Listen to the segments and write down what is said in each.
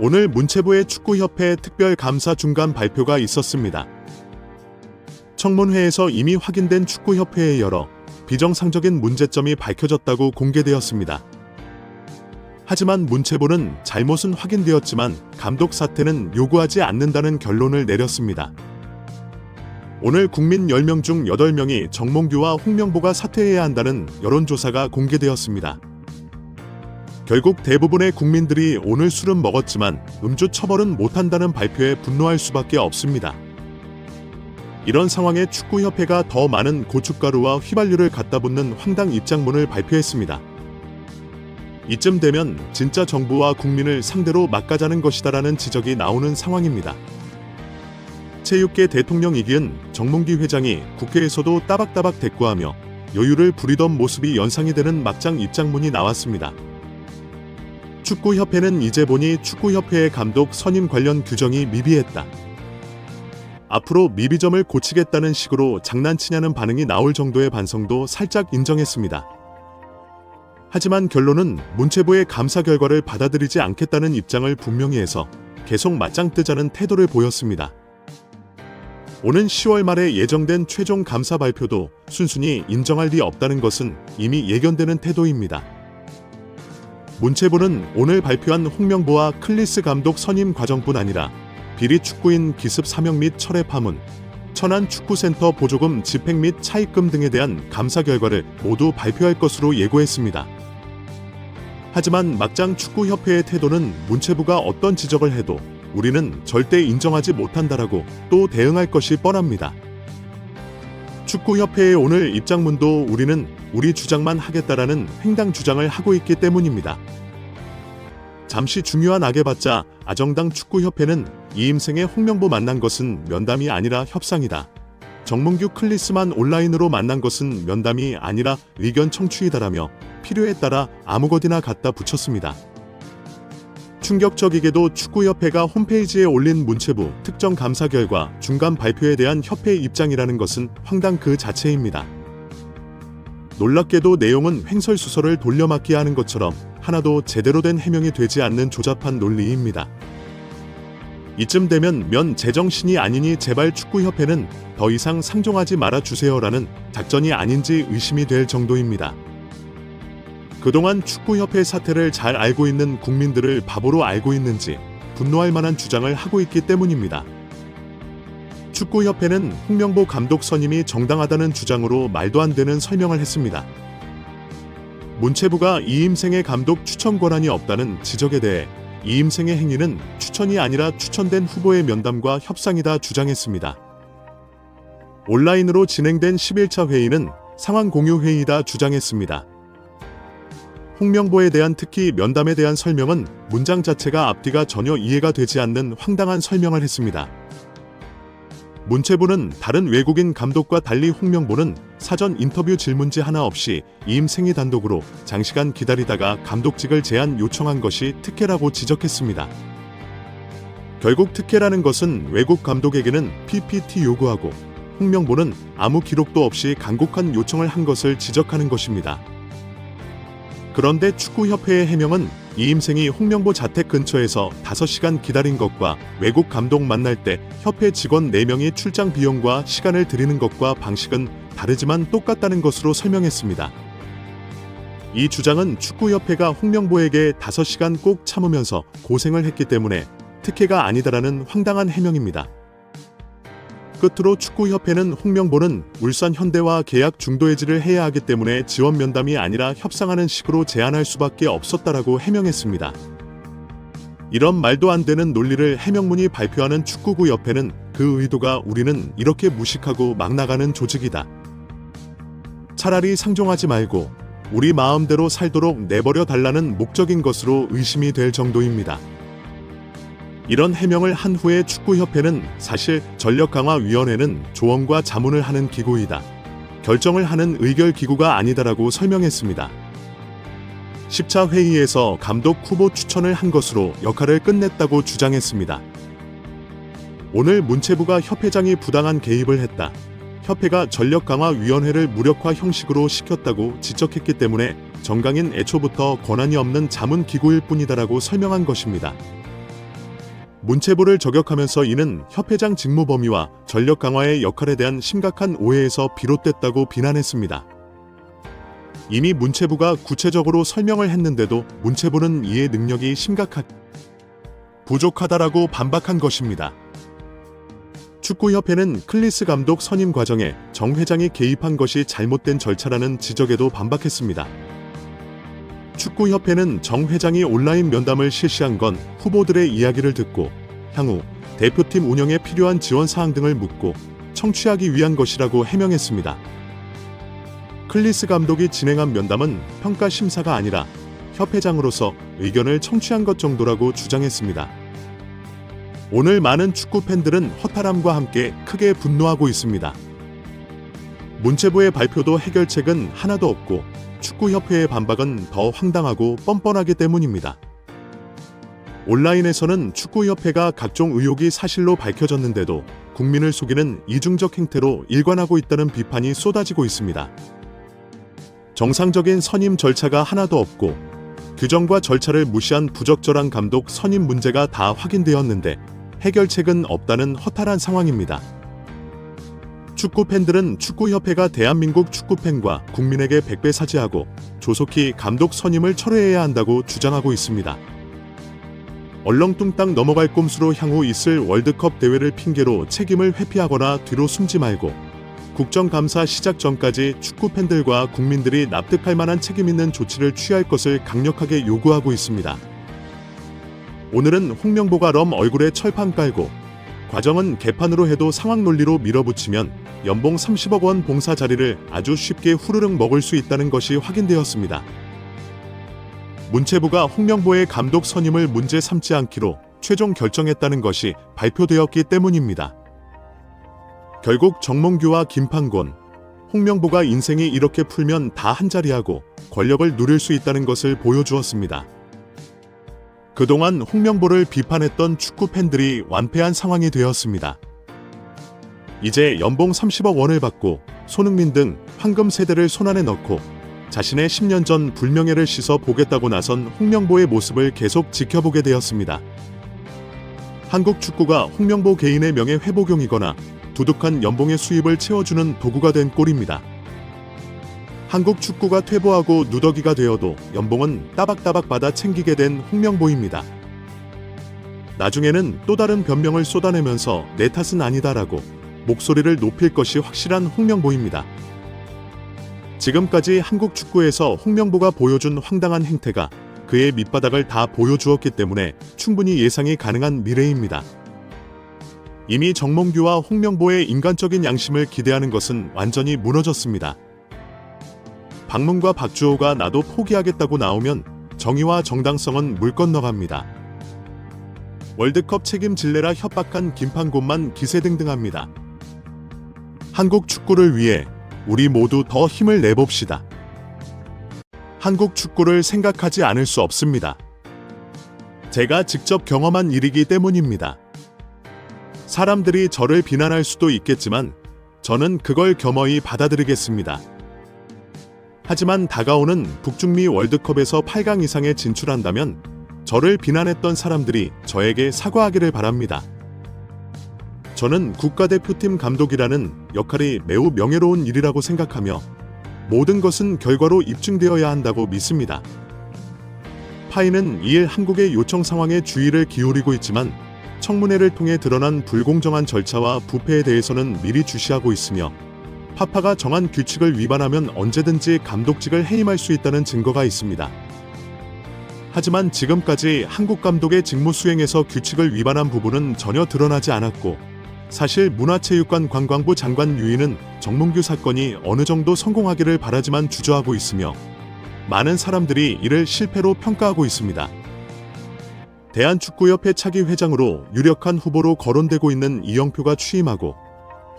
오늘 문체부의 축구협회 특별감사 중간 발표가 있었습니다. 청문회에서 이미 확인된 축구협회의 여러 비정상적인 문제점이 밝혀졌다고 공개되었습니다. 하지만 문체부는 잘못은 확인되었지만 감독 사퇴는 요구하지 않는다는 결론을 내렸습니다. 오늘 국민 10명 중 8명이 정몽규와 홍명보가 사퇴해야 한다는 여론조사가 공개되었습니다. 결국 대부분의 국민들이 오늘 술은 먹었지만 음주 처벌은 못한다는 발표에 분노할 수밖에 없습니다. 이런 상황에 축구협회가 더 많은 고춧가루와 휘발유를 갖다 붓는 황당 입장문을 발표했습니다. 이쯤 되면 진짜 정부와 국민을 상대로 막가자는 것이다라는 지적이 나오는 상황입니다. 체육계 대통령 이기은 정몽규 회장이 국회에서도 따박따박 대꾸하며 여유를 부리던 모습이 연상이 되는 막장 입장문이 나왔습니다. 축구협회는 이제 보니 축구협회의 감독 선임 관련 규정이 미비했다. 앞으로 미비점을 고치겠다는 식으로 장난치냐는 반응이 나올 정도의 반성도 살짝 인정했습니다. 하지만 결론은 문체부의 감사 결과를 받아들이지 않겠다는 입장을 분명히 해서 계속 맞짱 뜨자는 태도를 보였습니다. 오는 10월 말에 예정된 최종 감사 발표도 순순히 인정할 리 없다는 것은 이미 예견되는 태도입니다. 문체부는 오늘 발표한 홍명보와 클리스 감독 선임 과정뿐 아니라 비리 축구인 기습 사명 및 철회 파문, 천안 축구센터 보조금 집행 및 차입금 등에 대한 감사 결과를 모두 발표할 것으로 예고했습니다. 하지만 막장 축구협회의 태도는 문체부가 어떤 지적을 해도 우리는 절대 인정하지 못한다라고 또 대응할 것이 뻔합니다. 축구협회의 오늘 입장문도 우리는 우리 주장만 하겠다라는 횡당 주장을 하고 있기 때문입니다. 잠시 중요한 악에 받자 아정당 축구협회는 이임생의 홍명보 만난 것은 면담이 아니라 협상이다. 정몽규 클리스만 온라인으로 만난 것은 면담이 아니라 의견 청취이다라며 필요에 따라 아무것이나 갖다 붙였습니다. 충격적이게도 축구협회가 홈페이지에 올린 문체부 특정 감사 결과 중간 발표에 대한 협회 입장이라는 것은 황당 그 자체입니다. 놀랍게도 내용은 횡설수설을 돌려막기 하는 것처럼 하나도 제대로 된 해명이 되지 않는 조잡한 논리입니다. 이쯤 되면 면 제정신이 아니니 제발 축구협회는 더 이상 상종하지 말아주세요라는 작전이 아닌지 의심이 될 정도입니다. 그동안 축구협회 사태를 잘 알고 있는 국민들을 바보로 알고 있는지 분노할 만한 주장을 하고 있기 때문입니다. 축구협회는 홍명보 감독 선임이 정당하다는 주장으로 말도 안 되는 설명을 했습니다. 문체부가 이임생의 감독 추천 권한이 없다는 지적에 대해 이임생의 행위는 추천이 아니라 추천된 후보의 면담과 협상이다 주장했습니다. 온라인으로 진행된 11차 회의는 상황 공유 회의다 주장했습니다. 홍명보에 대한 특히 면담에 대한 설명은 문장 자체가 앞뒤가 전혀 이해가 되지 않는 황당한 설명을 했습니다. 문체부는 다른 외국인 감독과 달리 홍명보는 사전 인터뷰 질문지 하나 없이 이임생이 단독으로 장시간 기다리다가 감독직을 제안 요청한 것이 특혜라고 지적했습니다. 결국 특혜라는 것은 외국 감독에게는 PPT 요구하고 홍명보는 아무 기록도 없이 간곡한 요청을 한 것을 지적하는 것입니다. 그런데 축구협회의 해명은 이임생이 홍명보 자택 근처에서 5시간 기다린 것과 외국 감독 만날 때 협회 직원 4명이 출장 비용과 시간을 들이는 것과 방식은 다르지만 똑같다는 것으로 설명했습니다. 이 주장은 축구협회가 홍명보에게 5시간 꼭 참으면서 고생을 했기 때문에 특혜가 아니다라는 황당한 해명입니다. 끝으로 축구협회는 홍명보는 울산 현대와 계약 중도 해지를 해야 하기 때문에 지원 면담이 아니라 협상하는 식으로 제안할 수밖에 없었다라고 해명했습니다. 이런 말도 안 되는 논리를 해명문이 발표하는 축구구협회는 그 의도가 우리는 이렇게 무식하고 막 나가는 조직이다. 차라리 상종하지 말고 우리 마음대로 살도록 내버려 달라는 목적인 것으로 의심이 될 정도입니다. 이런 해명을 한 후에 축구협회는 사실 전력강화위원회는 조언과 자문을 하는 기구이다. 결정을 하는 의결기구가 아니다라고 설명했습니다. 10차 회의에서 감독 후보 추천을 한 것으로 역할을 끝냈다고 주장했습니다. 오늘 문체부가 협회장이 부당한 개입을 했다. 협회가 전력강화위원회를 무력화 형식으로 시켰다고 지적했기 때문에 정강인 애초부터 권한이 없는 자문기구일 뿐이다라고 설명한 것입니다. 문체부를 저격하면서 이는 협회장 직무 범위와 전력 강화의 역할에 대한 심각한 오해에서 비롯됐다고 비난했습니다. 이미 문체부가 구체적으로 설명을 했는데도 문체부는 이해 능력이 부족하다라고 반박한 것입니다. 축구협회는 클리스 감독 선임 과정에 정 회장이 개입한 것이 잘못된 절차라는 지적에도 반박했습니다. 축구협회는 정 회장이 온라인 면담을 실시한 건 후보들의 이야기를 듣고 향후 대표팀 운영에 필요한 지원 사항 등을 묻고 청취하기 위한 것이라고 해명했습니다. 클리스 감독이 진행한 면담은 평가 심사가 아니라 협회장으로서 의견을 청취한 것 정도라고 주장했습니다. 오늘 많은 축구 팬들은 허탈함과 함께 크게 분노하고 있습니다. 문체부의 발표도 해결책은 하나도 없고 축구협회의 반박은 더 황당하고 뻔뻔하기 때문입니다. 온라인에서는 축구협회가 각종 의혹이 사실로 밝혀졌는데도 국민을 속이는 이중적 행태로 일관하고 있다는 비판이 쏟아지고 있습니다. 정상적인 선임 절차가 하나도 없고 규정과 절차를 무시한 부적절한 감독 선임 문제가 다 확인되었는데 해결책은 없다는 허탈한 상황입니다. 축구팬들은 축구협회가 대한민국 축구팬과 국민에게 백배사죄하고 조속히 감독 선임을 철회해야 한다고 주장하고 있습니다. 얼렁뚱땅 넘어갈 꼼수로 향후 있을 월드컵 대회를 핑계로 책임을 회피하거나 뒤로 숨지 말고 국정감사 시작 전까지 축구팬들과 국민들이 납득할 만한 책임 있는 조치를 취할 것을 강력하게 요구하고 있습니다. 오늘은 홍명보가 럼 얼굴에 철판 깔고 과정은 개판으로 해도 상황 논리로 밀어붙이면 연봉 30억 원 봉사 자리를 아주 쉽게 후루룩 먹을 수 있다는 것이 확인되었습니다. 문체부가 홍명보의 감독 선임을 문제 삼지 않기로 최종 결정했다는 것이 발표되었기 때문입니다. 결국 정몽규와 김판곤, 홍명보가 인생이 이렇게 풀면 다 한자리하고 권력을 누릴 수 있다는 것을 보여주었습니다. 그동안 홍명보를 비판했던 축구 팬들이 완패한 상황이 되었습니다. 이제 연봉 30억 원을 받고 손흥민 등 황금 세대를 손안에 넣고 자신의 10년 전 불명예를 씻어 보겠다고 나선 홍명보의 모습을 계속 지켜보게 되었습니다. 한국 축구가 홍명보 개인의 명예 회복용이거나 두둑한 연봉의 수입을 채워주는 도구가 된 꼴입니다. 한국 축구가 퇴보하고 누더기가 되어도 연봉은 따박따박 받아 챙기게 된 홍명보입니다. 나중에는 또 다른 변명을 쏟아내면서 내 탓은 아니다라고 목소리를 높일 것이 확실한 홍명보입니다. 지금까지 한국 축구에서 홍명보가 보여준 황당한 행태가 그의 밑바닥을 다 보여주었기 때문에 충분히 예상이 가능한 미래입니다. 이미 정몽규와 홍명보의 인간적인 양심을 기대하는 것은 완전히 무너졌습니다. 박문과 박주호가 나도 포기하겠다고 나오면 정의와 정당성은 물 건너갑니다. 월드컵 책임질래라 협박한 김판곤만 기세등등합니다. 한국 축구를 위해 우리 모두 더 힘을 내봅시다. 한국 축구를 생각하지 않을 수 없습니다. 제가 직접 경험한 일이기 때문입니다. 사람들이 저를 비난할 수도 있겠지만 저는 그걸 겸허히 받아들이겠습니다. 하지만 다가오는 북중미 월드컵에서 8강 이상에 진출한다면 저를 비난했던 사람들이 저에게 사과하기를 바랍니다. 저는 국가대표팀 감독이라는 역할이 매우 명예로운 일이라고 생각하며 모든 것은 결과로 입증되어야 한다고 믿습니다. 파이는 이일 한국의 요청 상황에 주의를 기울이고 있지만 청문회를 통해 드러난 불공정한 절차와 부패에 대해서는 미리 주시하고 있으며 파파가 정한 규칙을 위반하면 언제든지 감독직을 해임할 수 있다는 증거가 있습니다. 하지만 지금까지 한국 감독의 직무 수행에서 규칙을 위반한 부분은 전혀 드러나지 않았고 사실 문화체육관 관광부 장관 유인은 정몽규 사건이 어느 정도 성공하기를 바라지만 주저하고 있으며 많은 사람들이 이를 실패로 평가하고 있습니다. 대한축구협회 차기 회장으로 유력한 후보로 거론되고 있는 이영표가 취임하고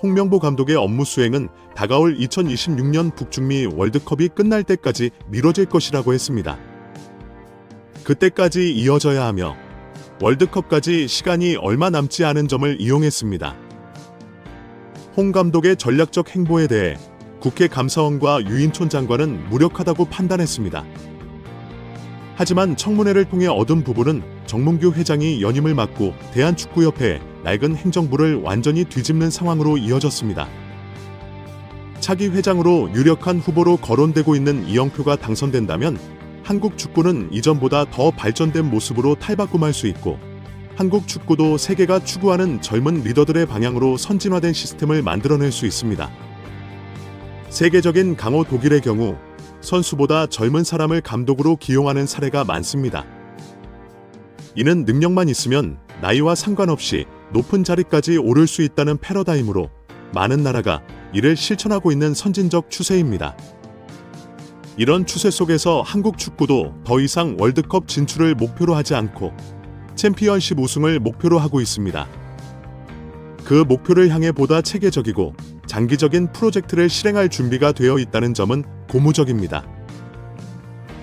홍명보 감독의 업무 수행은 다가올 2026년 북중미 월드컵이 끝날 때까지 미뤄질 것이라고 했습니다. 그때까지 이어져야 하며 월드컵까지 시간이 얼마 남지 않은 점을 이용했습니다. 홍 감독의 전략적 행보에 대해 국회 감사원과 유인촌 장관은 무력하다고 판단했습니다. 하지만 청문회를 통해 얻은 부분은 정몽규 회장이 연임을 맡고 대한축구협회 낡은 행정부를 완전히 뒤집는 상황으로 이어졌습니다. 차기 회장으로 유력한 후보로 거론되고 있는 이영표가 당선된다면 한국 축구는 이전보다 더 발전된 모습으로 탈바꿈할 수 있고 한국 축구도 세계가 추구하는 젊은 리더들의 방향으로 선진화된 시스템을 만들어낼 수 있습니다. 세계적인 강호 독일의 경우 선수보다 젊은 사람을 감독으로 기용하는 사례가 많습니다. 이는 능력만 있으면 나이와 상관없이 높은 자리까지 오를 수 있다는 패러다임으로 많은 나라가 이를 실천하고 있는 선진적 추세입니다. 이런 추세 속에서 한국 축구도 더 이상 월드컵 진출을 목표로 하지 않고 챔피언십 우승을 목표로 하고 있습니다. 그 목표를 향해 보다 체계적이고 장기적인 프로젝트를 실행할 준비가 되어 있다는 점은 고무적입니다.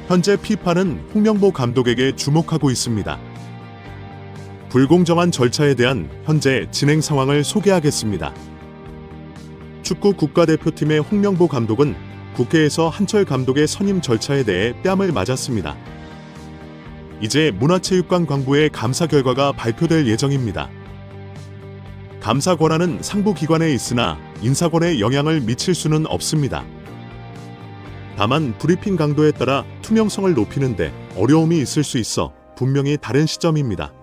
현재 FIFA는 홍명보 감독에게 주목하고 있습니다. 불공정한 절차에 대한 현재 진행 상황을 소개하겠습니다. 축구 국가대표팀의 홍명보 감독은 국회에서 한철 감독의 선임 절차에 대해 뺨을 맞았습니다. 이제 문화체육관광부의 감사 결과가 발표될 예정입니다. 감사 권한은 상부 기관에 있으나 인사권에 영향을 미칠 수는 없습니다. 다만 브리핑 강도에 따라 투명성을 높이는데 어려움이 있을 수 있어 분명히 다른 시점입니다.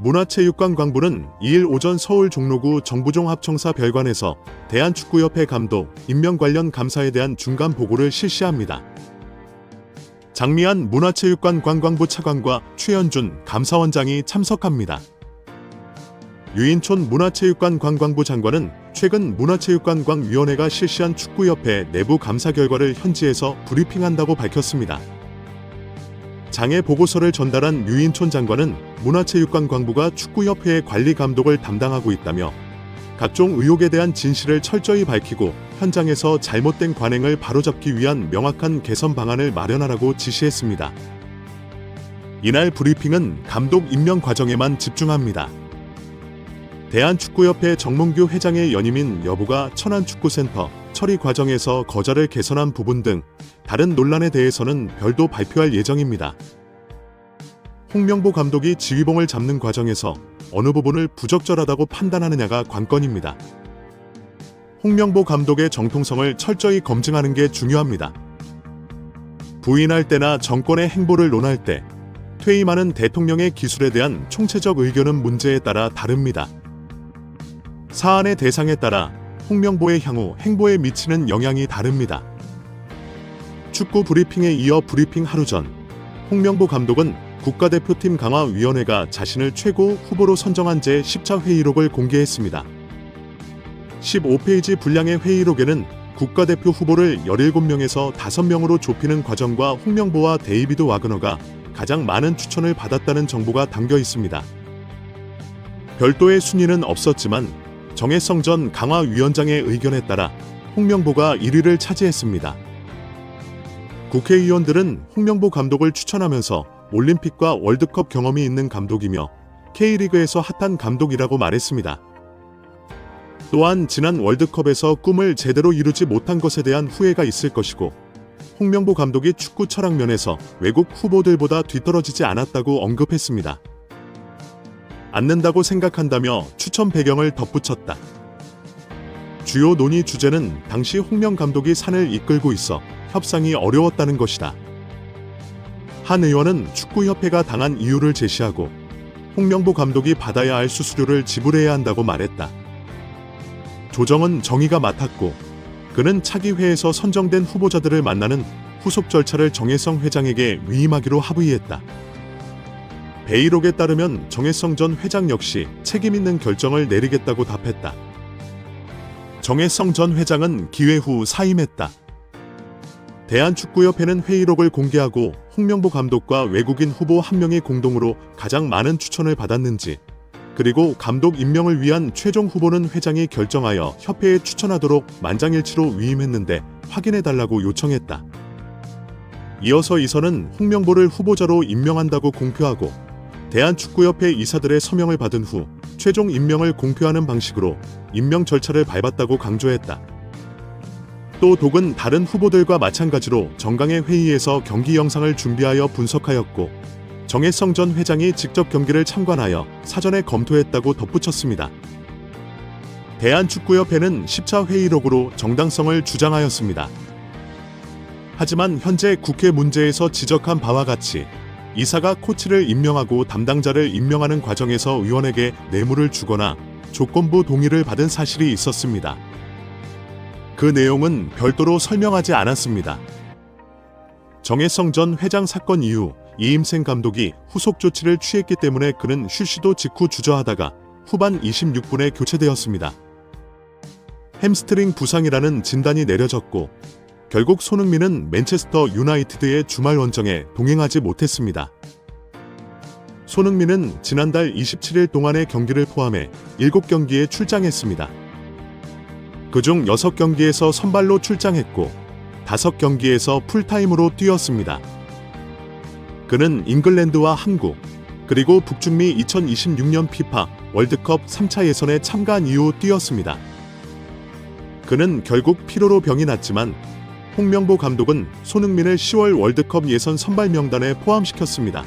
문화체육관광부는 2일 오전 서울 종로구 정부종합청사 별관에서 대한축구협회 감독 임명 관련 감사에 대한 중간 보고를 실시합니다. 장미한 문화체육관광부 차관과 최현준 감사원장이 참석합니다. 유인촌 문화체육관광부 장관은 최근 문화체육관광위원회가 실시한 축구협회 내부 감사 결과를 현지에서 브리핑한다고 밝혔습니다. 장애 보고서를 전달한 유인촌 장관은 문화체육관광부가 축구협회의 관리 감독을 담당하고 있다며 각종 의혹에 대한 진실을 철저히 밝히고 현장에서 잘못된 관행을 바로잡기 위한 명확한 개선 방안을 마련하라고 지시했습니다. 이날 브리핑은 감독 임명 과정에만 집중합니다. 대한축구협회 정몽규 회장의 연임인 여부가 천안축구센터 처리 과정에서 거절을 개선한 부분 등 다른 논란에 대해서는 별도 발표할 예정입니다. 홍명보 감독이 지휘봉을 잡는 과정에서 어느 부분을 부적절하다고 판단하느냐가 관건입니다. 홍명보 감독의 정통성을 철저히 검증하는 게 중요합니다. 부인할 때나 정권의 행보를 논할 때 퇴임하는 대통령의 기술에 대한 총체적 의견은 문제에 따라 다릅니다. 사안의 대상에 따라 홍명보의 향후 행보에 미치는 영향이 다릅니다. 축구 브리핑에 이어 브리핑 하루 전, 홍명보 감독은 국가대표팀 강화위원회가 자신을 최고 후보로 선정한 제10차 회의록을 공개했습니다. 15페이지 분량의 회의록에는 국가대표 후보를 17명에서 5명으로 좁히는 과정과 홍명보와 데이비드 와그너가 가장 많은 추천을 받았다는 정보가 담겨 있습니다. 별도의 순위는 없었지만 정혜성 전 강화위원장의 의견에 따라 홍명보가 1위를 차지했습니다. 국회의원들은 홍명보 감독을 추천하면서 올림픽과 월드컵 경험이 있는 감독이며 K리그에서 핫한 감독이라고 말했습니다. 또한 지난 월드컵에서 꿈을 제대로 이루지 못한 것에 대한 후회가 있을 것이고 홍명보 감독이 축구 철학 면에서 외국 후보들보다 뒤떨어지지 않았다고 언급했습니다. 않는다고 생각한다며 추천 배경을 덧붙였다. 주요 논의 주제는 당시 홍명 감독이 산을 이끌고 있어 협상이 어려웠다는 것이다. 한 의원은 축구협회가 당한 이유를 제시하고 홍명보 감독이 받아야 할 수수료를 지불해야 한다고 말했다. 조정은 정의가 맡았고 그는 차기회에서 선정된 후보자들을 만나는 후속 절차를 정혜성 회장에게 위임하기로 합의했다. 회의록에 따르면 정혜성 전 회장 역시 책임 있는 결정을 내리겠다고 답했다. 정혜성 전 회장은 기회 후 사임했다. 대한축구협회는 회의록을 공개하고 홍명보 감독과 외국인 후보 한 명이 공동으로 가장 많은 추천을 받았는지, 그리고 감독 임명을 위한 최종 후보는 회장이 결정하여 협회에 추천하도록 만장일치로 위임했는데 확인해달라고 요청했다. 이어서 이선은 홍명보를 후보자로 임명한다고 공표하고 대한축구협회 이사들의 서명을 받은 후 최종 임명을 공표하는 방식으로 임명 절차를 밟았다고 강조했다. 또 독은 다른 후보들과 마찬가지로 정강의 회의에서 경기 영상을 준비하여 분석하였고 정혜성 전 회장이 직접 경기를 참관하여 사전에 검토했다고 덧붙였습니다. 대한축구협회는 10차 회의록으로 정당성을 주장하였습니다. 하지만 현재 국회 문제에서 지적한 바와 같이 이사가 코치를 임명하고 담당자를 임명하는 과정에서 의원에게 뇌물을 주거나 조건부 동의를 받은 사실이 있었습니다. 그 내용은 별도로 설명하지 않았습니다. 정혜성 전 회장 사건 이후 이임생 감독이 후속 조치를 취했기 때문에 그는 슈시도 직후 주저하다가 후반 26분에 교체되었습니다. 햄스트링 부상이라는 진단이 내려졌고 결국 손흥민은 맨체스터 유나이티드의 주말 원정에 동행하지 못했습니다. 손흥민은 지난달 27일 동안의 경기를 포함해 7경기에 출장했습니다. 그중 6경기에서 선발로 출장했고 5경기에서 풀타임으로 뛰었습니다. 그는 잉글랜드와 한국, 그리고 북중미 2026년 피파 월드컵 3차 예선에 참가한 이후 뛰었습니다. 그는 결국 피로로 병이 났지만 홍명보 감독은 손흥민을 10월 월드컵 예선 선발 명단에 포함시켰습니다.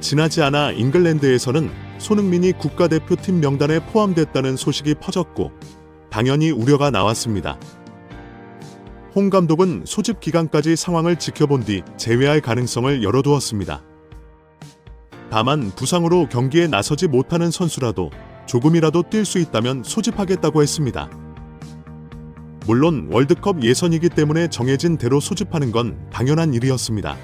지나지 않아 잉글랜드에서는 손흥민이 국가대표팀 명단에 포함됐다는 소식이 퍼졌고 당연히 우려가 나왔습니다. 홍 감독은 소집 기간까지 상황을 지켜본 뒤 재회할 가능성을 열어두었습니다. 다만 부상으로 경기에 나서지 못하는 선수라도 조금이라도 뛸 수 있다면 소집하겠다고 했습니다. 물론 월드컵 예선이기 때문에 정해진 대로 소집하는 건 당연한 일이었습니다.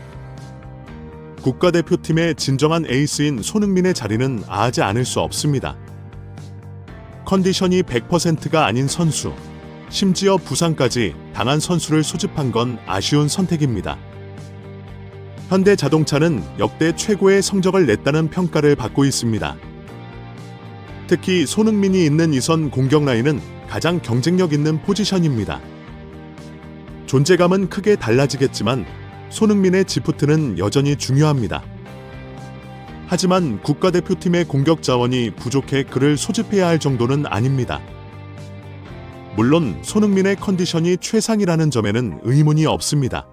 국가대표팀의 진정한 에이스인 손흥민의 자리는 아하지 않을 수 없습니다. 컨디션이 100%가 아닌 선수, 심지어 부상까지 당한 선수를 소집한 건 아쉬운 선택입니다. 현대자동차는 역대 최고의 성적을 냈다는 평가를 받고 있습니다. 특히 손흥민이 있는 2선 공격 라인은 가장 경쟁력 있는 포지션입니다. 존재감은 크게 달라지겠지만 손흥민의 지프트는 여전히 중요합니다. 하지만 국가대표팀의 공격 자원이 부족해 그를 소집해야 할 정도는 아닙니다. 물론 손흥민의 컨디션이 최상이라는 점에는 의문이 없습니다.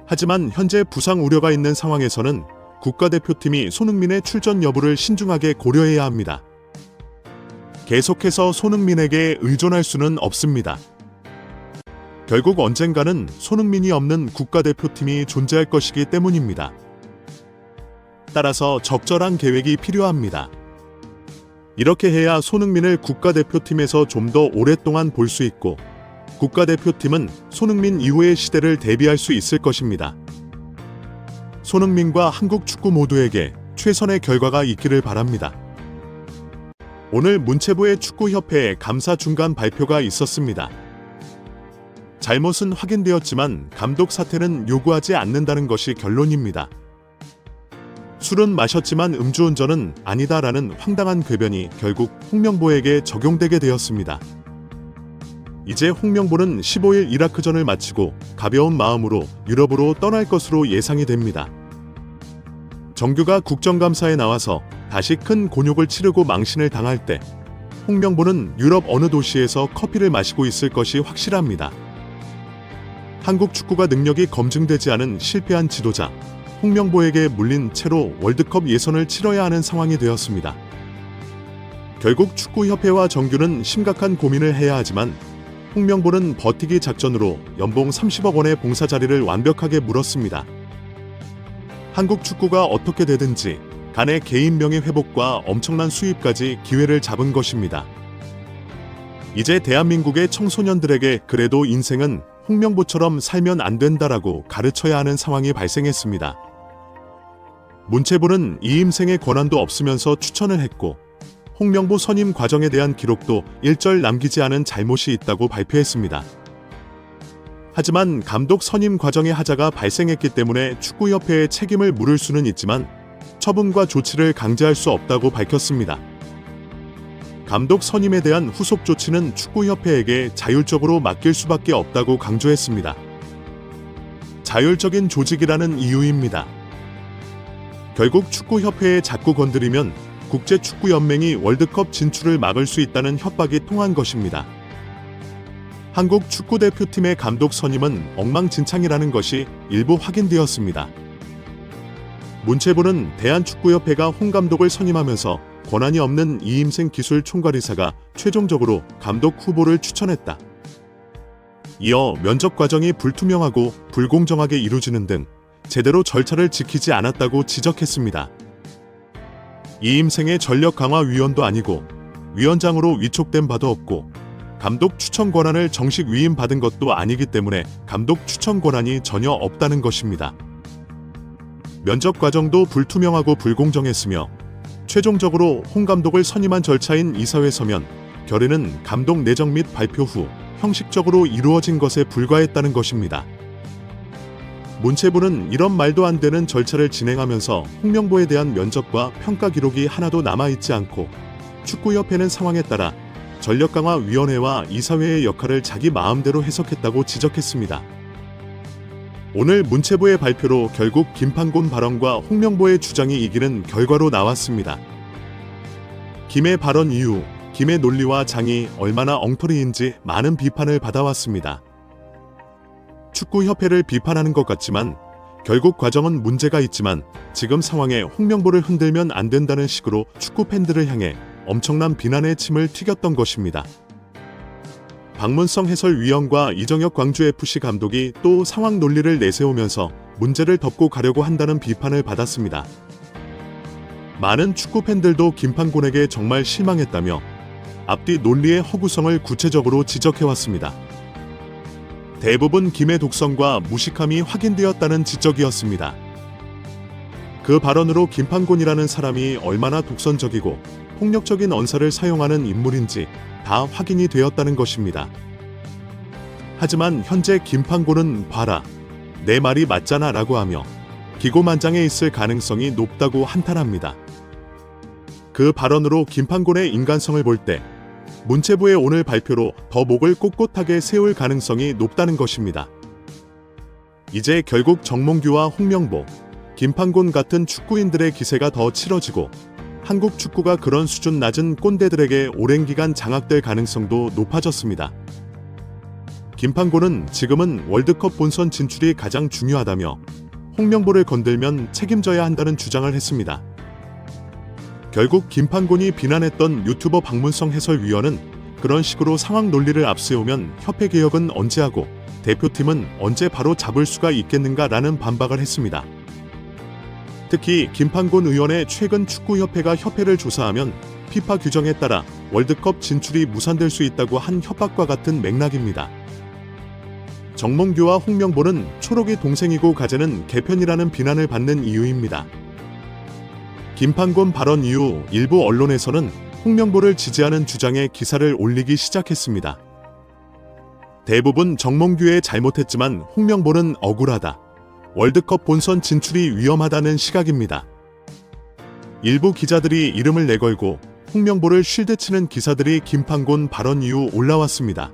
하지만 현재 부상 우려가 있는 상황에서는 국가대표팀이 손흥민의 출전 여부를 신중하게 고려해야 합니다. 계속해서 손흥민에게 의존할 수는 없습니다. 결국 언젠가는 손흥민이 없는 국가대표팀이 존재할 것이기 때문입니다. 따라서 적절한 계획이 필요합니다. 이렇게 해야 손흥민을 국가대표팀에서 좀 더 오랫동안 볼 수 있고 국가대표팀은 손흥민 이후의 시대를 대비할 수 있을 것입니다. 손흥민과 한국 축구 모두에게 최선의 결과가 있기를 바랍니다. 오늘 문체부의 축구협회에 감사 중간 발표가 있었습니다. 잘못은 확인되었지만 감독 사퇴는 요구하지 않는다는 것이 결론입니다. 술은 마셨지만 음주운전은 아니다라는 황당한 궤변이 결국 홍명보에게 적용되게 되었습니다. 이제 홍명보는 15일 이라크전을 마치고 가벼운 마음으로 유럽으로 떠날 것으로 예상이 됩니다. 정규가 국정감사에 나와서 다시 큰 곤욕을 치르고 망신을 당할 때 홍명보는 유럽 어느 도시에서 커피를 마시고 있을 것이 확실합니다. 한국 축구가 능력이 검증되지 않은 실패한 지도자 홍명보에게 물린 채로 월드컵 예선을 치러야 하는 상황이 되었습니다. 결국 축구협회와 정규는 심각한 고민을 해야 하지만 홍명보는 버티기 작전으로 연봉 30억 원의 봉사 자리를 완벽하게 물었습니다. 한국 축구가 어떻게 되든지 간의 개인 명예 회복과 엄청난 수입까지 기회를 잡은 것입니다. 이제 대한민국의 청소년들에게 그래도 인생은 홍명보처럼 살면 안 된다라고 가르쳐야 하는 상황이 발생했습니다. 문체부는 이임생의 권한도 없으면서 추천을 했고 홍명보 선임 과정에 대한 기록도 일절 남기지 않은 잘못이 있다고 발표했습니다. 하지만 감독 선임 과정에 하자가 발생했기 때문에 축구협회에 책임을 물을 수는 있지만 처분과 조치를 강제할 수 없다고 밝혔습니다. 감독 선임에 대한 후속 조치는 축구협회에게 자율적으로 맡길 수밖에 없다고 강조했습니다. 자율적인 조직이라는 이유입니다. 결국 축구협회에 자꾸 건드리면 국제축구연맹이 월드컵 진출을 막을 수 있다는 협박이 통한 것입니다. 한국 축구대표팀의 감독 선임은 엉망진창이라는 것이 일부 확인되었습니다. 문체부는 대한축구협회가 홍 감독을 선임하면서 권한이 없는 이임생 기술 총괄이사가 최종적으로 감독 후보를 추천했다. 이어 면접 과정이 불투명하고 불공정하게 이루어지는 등 제대로 절차를 지키지 않았다고 지적했습니다. 이임생의 전력 강화 위원도 아니고 위원장으로 위촉된 바도 없고 감독 추천 권한을 정식 위임받은 것도 아니기 때문에 감독 추천 권한이 전혀 없다는 것입니다. 면접 과정도 불투명하고 불공정했으며 최종적으로 홍 감독을 선임한 절차인 이사회 서면 결의는 감독 내정 및 발표 후 형식적으로 이루어진 것에 불과했다는 것입니다. 문체부는 이런 말도 안 되는 절차를 진행하면서 홍명보에 대한 면접과 평가 기록이 하나도 남아있지 않고 축구협회는 상황에 따라 전력강화위원회와 이사회의 역할을 자기 마음대로 해석했다고 지적했습니다. 오늘 문체부의 발표로 결국 김판곤 발언과 홍명보의 주장이 이기는 결과로 나왔습니다. 김의 발언 이후 김의 논리와 장이 얼마나 엉터리인지 많은 비판을 받아왔습니다. 축구협회를 비판하는 것 같지만 결국 과정은 문제가 있지만 지금 상황에 홍명보를 흔들면 안 된다는 식으로 축구 팬들을 향해 엄청난 비난의 침을 튀겼던 것입니다. 박문성 해설위원과 이정혁 광주FC 감독이 또 상황 논리를 내세우면서 문제를 덮고 가려고 한다는 비판을 받았습니다. 많은 축구 팬들도 김판곤에게 정말 실망했다며 앞뒤 논리의 허구성을 구체적으로 지적해왔습니다. 대부분 김의 독선과 무식함이 확인되었다는 지적이었습니다. 그 발언으로 김판곤이라는 사람이 얼마나 독선적이고 폭력적인 언사를 사용하는 인물인지 다 확인이 되었다는 것입니다. 하지만 현재 김판곤은 봐라, 내 말이 맞잖아 라고 하며 기고만장해 있을 가능성이 높다고 한탄합니다. 그 발언으로 김판곤의 인간성을 볼 때 문체부의 오늘 발표로 더 목을 꼿꼿하게 세울 가능성이 높다는 것입니다. 이제 결국 정몽규와 홍명보, 김판곤 같은 축구인들의 기세가 더 치러지고 한국 축구가 그런 수준 낮은 꼰대들에게 오랜 기간 장악될 가능성도 높아졌습니다. 김판곤은 지금은 월드컵 본선 진출이 가장 중요하다며 홍명보를 건들면 책임져야 한다는 주장을 했습니다. 결국 김판곤이 비난했던 유튜버 박문성 해설위원은 그런 식으로 상황 논리를 앞세우면 협회 개혁은 언제 하고 대표팀은 언제 바로 잡을 수가 있겠는가라는 반박을 했습니다. 특히 김판곤 의원의 최근 축구협회가 협회를 조사하면 피파 규정에 따라 월드컵 진출이 무산될 수 있다고 한 협박과 같은 맥락입니다. 정몽규와 홍명보는 초록이 동생이고 가재는 개편이라는 비난을 받는 이유입니다. 김판곤 발언 이후 일부 언론에서는 홍명보를 지지하는 주장에 기사를 올리기 시작했습니다. 대부분 정몽규의 잘못했지만 홍명보는 억울하다, 월드컵 본선 진출이 위험하다는 시각입니다. 일부 기자들이 이름을 내걸고 홍명보를 쉴드치는 기사들이 김판곤 발언 이후 올라왔습니다.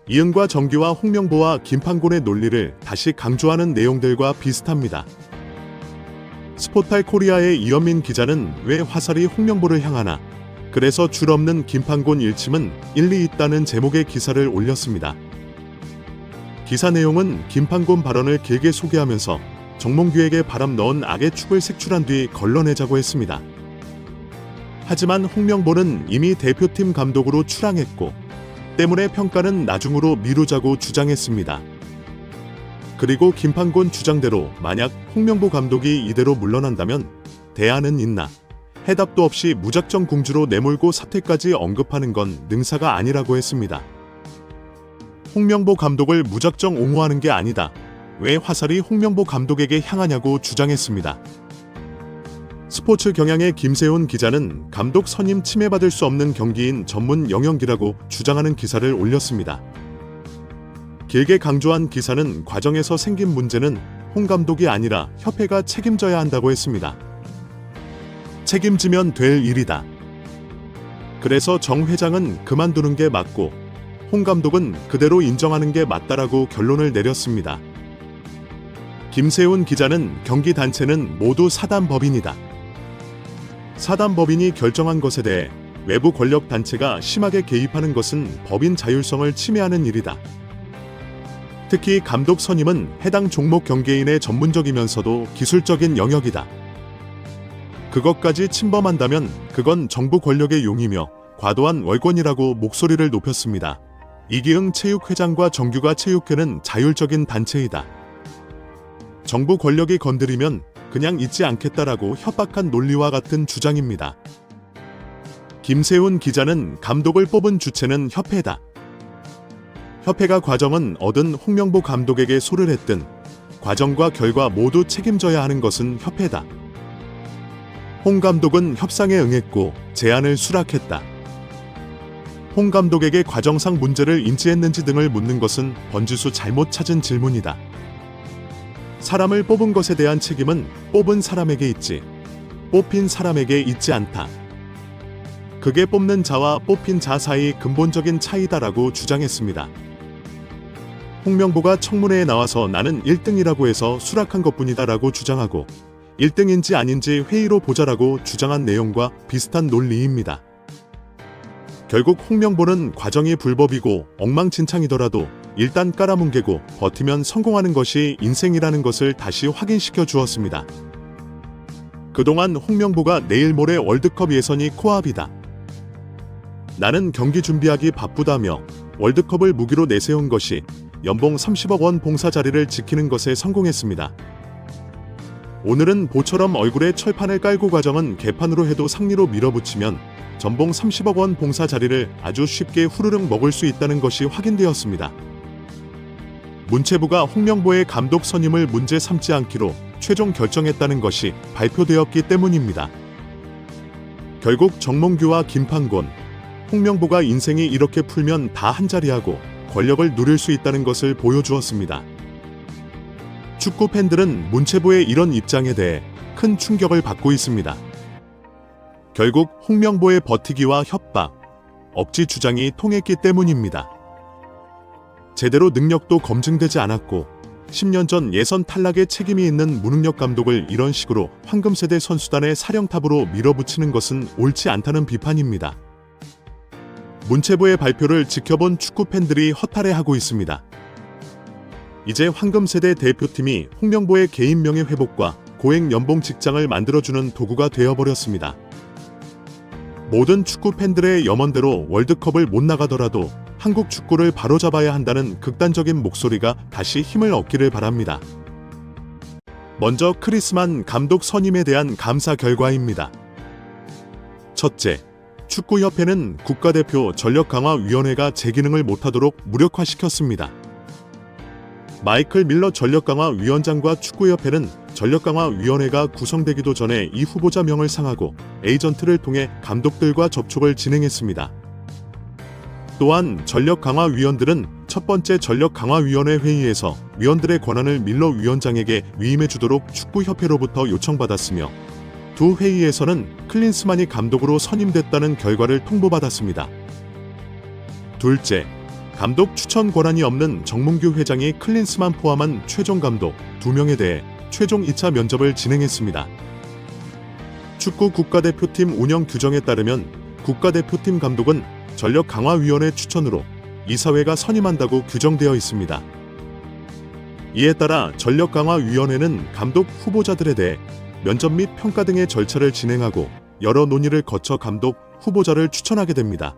이응과 정규와 홍명보와 김판곤의 논리를 다시 강조하는 내용들과 비슷합니다. 스포탈 코리아의 이현민 기자는 왜 화살이 홍명보를 향하나, 그래서 줄 없는 김판곤 일침은 일리 있다는 제목의 기사를 올렸습니다. 기사 내용은 김판곤 발언을 길게 소개하면서 정몽규에게 바람 넣은 악의 축을 색출한 뒤 걸러내자고 했습니다. 하지만 홍명보는 이미 대표팀 감독으로 출항했고 때문에 평가는 나중으로 미루자고 주장했습니다. 그리고 김판곤 주장대로 만약 홍명보 감독이 이대로 물러난다면 대안은 있나? 해답도 없이 무작정 궁지로 내몰고 사퇴까지 언급하는 건 능사가 아니라고 했습니다. 홍명보 감독을 무작정 옹호하는 게 아니다. 왜 화살이 홍명보 감독에게 향하냐고 주장했습니다. 스포츠 경향의 김세훈 기자는 감독 선임 침해받을 수 없는 경기인 전문 영역이라고 주장하는 기사를 올렸습니다. 길게 강조한 기사는 과정에서 생긴 문제는 홍 감독이 아니라 협회가 책임져야 한다고 했습니다. 책임지면 될 일이다. 그래서 정 회장은 그만두는 게 맞고 홍 감독은 그대로 인정하는 게 맞다라고 결론을 내렸습니다. 김세훈 기자는 경기 단체는 모두 사단법인이다. 사단법인이 결정한 것에 대해 외부 권력 단체가 심하게 개입하는 것은 법인 자율성을 침해하는 일이다. 특히 감독 선임은 해당 종목 경계인의 전문적이면서도 기술적인 영역이다. 그것까지 침범한다면 그건 정부 권력의 용이며 과도한 월권이라고 목소리를 높였습니다. 이기흥 체육회장과 정규가 체육회는 자율적인 단체이다. 정부 권력이 건드리면 그냥 있지 않겠다라고 협박한 논리와 같은 주장입니다. 김세훈 기자는 감독을 뽑은 주체는 협회다. 협회가 과정은 얻은 홍명보 감독에게 소를 했든 과정과 결과 모두 책임져야 하는 것은 협회다. 홍 감독은 협상에 응했고 제안을 수락했다. 홍 감독에게 과정상 문제를 인지했는지 등을 묻는 것은 번지수 잘못 찾은 질문이다. 사람을 뽑은 것에 대한 책임은 뽑은 사람에게 있지, 뽑힌 사람에게 있지 않다. 그게 뽑는 자와 뽑힌 자 사이 근본적인 차이다라고 주장했습니다. 홍명보가 청문회에 나와서 나는 1등이라고 해서 수락한 것뿐이다라고 주장하고 1등인지 아닌지 회의로 보자라고 주장한 내용과 비슷한 논리입니다. 결국 홍명보는 과정이 불법이고 엉망진창이더라도 일단 깔아뭉개고 버티면 성공하는 것이 인생이라는 것을 다시 확인시켜 주었습니다. 그동안 홍명보가 내일 모레 월드컵 예선이 코앞이다. 나는 경기 준비하기 바쁘다며 월드컵을 무기로 내세운 것이 연봉 30억 원 봉사 자리를 지키는 것에 성공했습니다. 오늘은 보처럼 얼굴에 철판을 깔고 과정은 개판으로 해도 상리로 밀어붙이면 전봉 30억 원 봉사 자리를 아주 쉽게 후루룩 먹을 수 있다는 것이 확인되었습니다. 문체부가 홍명보의 감독 선임을 문제 삼지 않기로 최종 결정했다는 것이 발표되었기 때문입니다. 결국 정몽규와 김판곤, 홍명보가 인생이 이렇게 풀면 다 한자리하고 권력을 누릴 수 있다는 것을 보여주었습니다. 축구 팬들은 문체부의 이런 입장에 대해 큰 충격을 받고 있습니다. 결국 홍명보의 버티기와 협박, 억지 주장이 통했기 때문입니다. 제대로 능력도 검증되지 않았고 10년 전 예선 탈락에 책임이 있는 무능력 감독을 이런 식으로 황금세대 선수단의 사령탑으로 밀어붙이는 것은 옳지 않다는 비판입니다. 문체부의 발표를 지켜본 축구 팬들이 허탈해하고 있습니다. 이제 황금세대 대표팀이 홍명보의 개인 명예 회복과 고액 연봉 직장을 만들어주는 도구가 되어버렸습니다. 모든 축구 팬들의 염원대로 월드컵을 못 나가더라도 한국 축구를 바로잡아야 한다는 극단적인 목소리가 다시 힘을 얻기를 바랍니다. 먼저 크리스만 감독 선임에 대한 감사 결과입니다. 첫째, 축구협회는 국가대표 전력강화위원회가 제 기능을 못하도록 무력화시켰습니다. 마이클 밀러 전력강화위원장과 축구협회는 전력강화위원회가 구성되기도 전에 이 후보자명을 상하고 에이전트를 통해 감독들과 접촉을 진행했습니다. 또한 전력강화위원들은 첫 번째 전력강화위원회 회의에서 위원들의 권한을 밀러 위원장에게 위임해주도록 축구협회로부터 요청받았으며 두 회의에서는 클린스만이 감독으로 선임됐다는 결과를 통보받았습니다. 둘째, 감독 추천 권한이 없는 정몽규 회장이 클린스만 포함한 최종 감독 2명에 대해 최종 2차 면접을 진행했습니다. 축구 국가대표팀 운영 규정에 따르면 국가대표팀 감독은 전력강화위원회 추천으로 이사회가 선임한다고 규정되어 있습니다. 이에 따라 전력강화위원회는 감독 후보자들에 대해 면접 및 평가 등의 절차를 진행하고 여러 논의를 거쳐 감독 후보자를 추천하게 됩니다.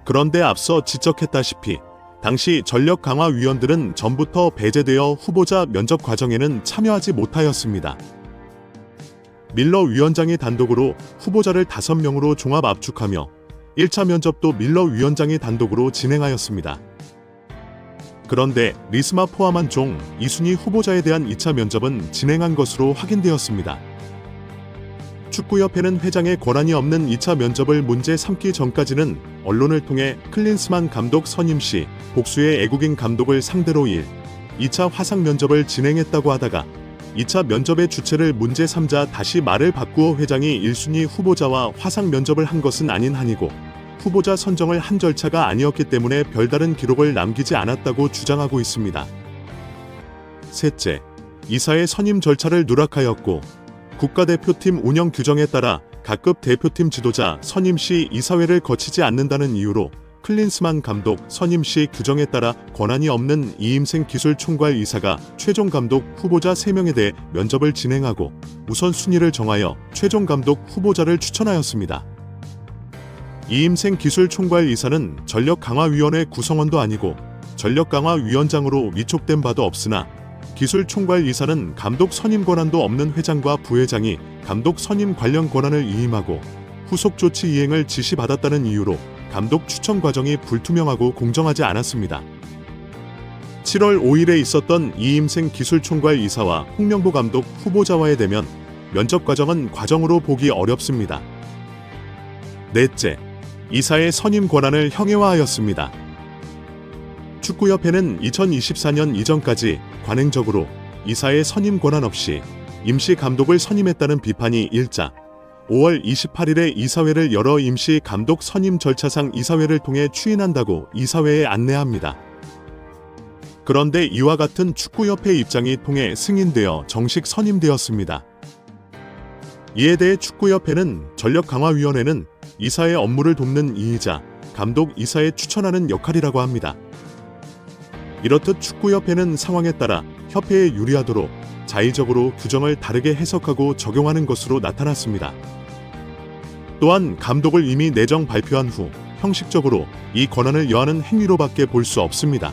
그런데 앞서 지적했다시피 당시 전력강화위원들은 전부터 배제되어 후보자 면접 과정에는 참여하지 못하였습니다. 밀러 위원장이 단독으로 후보자를 5명으로 종합 압축하며 1차 면접도 밀러 위원장이 단독으로 진행하였습니다. 그런데 리스마 포함한 종 2순위 후보자에 대한 2차 면접은 진행한 것으로 확인되었습니다. 축구협회는 회장의 권한이 없는 2차 면접을 문제 삼기 전까지는 언론을 통해 클린스만 감독 선임 시 복수의 애국인 감독을 상대로 2차 화상 면접을 진행했다고 하다가 2차 면접의 주체를 문제 삼자 다시 말을 바꾸어 회장이 1순위 후보자와 화상 면접을 한 것은 아닌 한이고 후보자 선정을 한 절차가 아니었기 때문에 별다른 기록을 남기지 않았다고 주장하고 있습니다. 셋째, 이사의 선임 절차를 누락하였고 국가대표팀 운영 규정에 따라 각급 대표팀 지도자 선임 시 이사회를 거치지 않는다는 이유로 클린스만 감독 선임 시 규정에 따라 권한이 없는 이임생 기술총괄 이사가 최종 감독 후보자 3명에 대해 면접을 진행하고 우선순위를 정하여 최종 감독 후보자를 추천하였습니다. 이임생 기술총괄 이사는 전력강화위원회 구성원도 아니고 전력강화위원장으로 위촉된 바도 없으나 기술총괄 이사는 감독 선임 권한도 없는 회장과 부회장이 감독 선임 관련 권한을 위임하고 후속 조치 이행을 지시받았다는 이유로 감독 추천 과정이 불투명하고 공정하지 않았습니다. 7월 5일에 있었던 이임생 기술총괄 이사와 홍명보 감독 후보자와의 대면, 면접 과정은 과정으로 보기 어렵습니다. 넷째, 이사의 선임 권한을 형해화하였습니다. 축구협회는 2024년 이전까지 관행적으로 이사의 선임 권한 없이 임시 감독을 선임했다는 비판이 일자 5월 28일에 이사회를 열어 임시 감독 선임 절차상 이사회를 통해 추인한다고 이사회에 안내합니다. 그런데 이와 같은 축구협회 입장이 통해 승인되어 정식 선임되었습니다. 이에 대해 축구협회는 전력강화위원회는 이사의 업무를 돕는 이이자 감독 이사에 추천하는 역할이라고 합니다. 이렇듯 축구협회는 상황에 따라 협회에 유리하도록 자의적으로 규정을 다르게 해석하고 적용하는 것으로 나타났습니다. 또한 감독을 이미 내정 발표한 후 형식적으로 이 권한을 여하는 행위로밖에 볼 수 없습니다.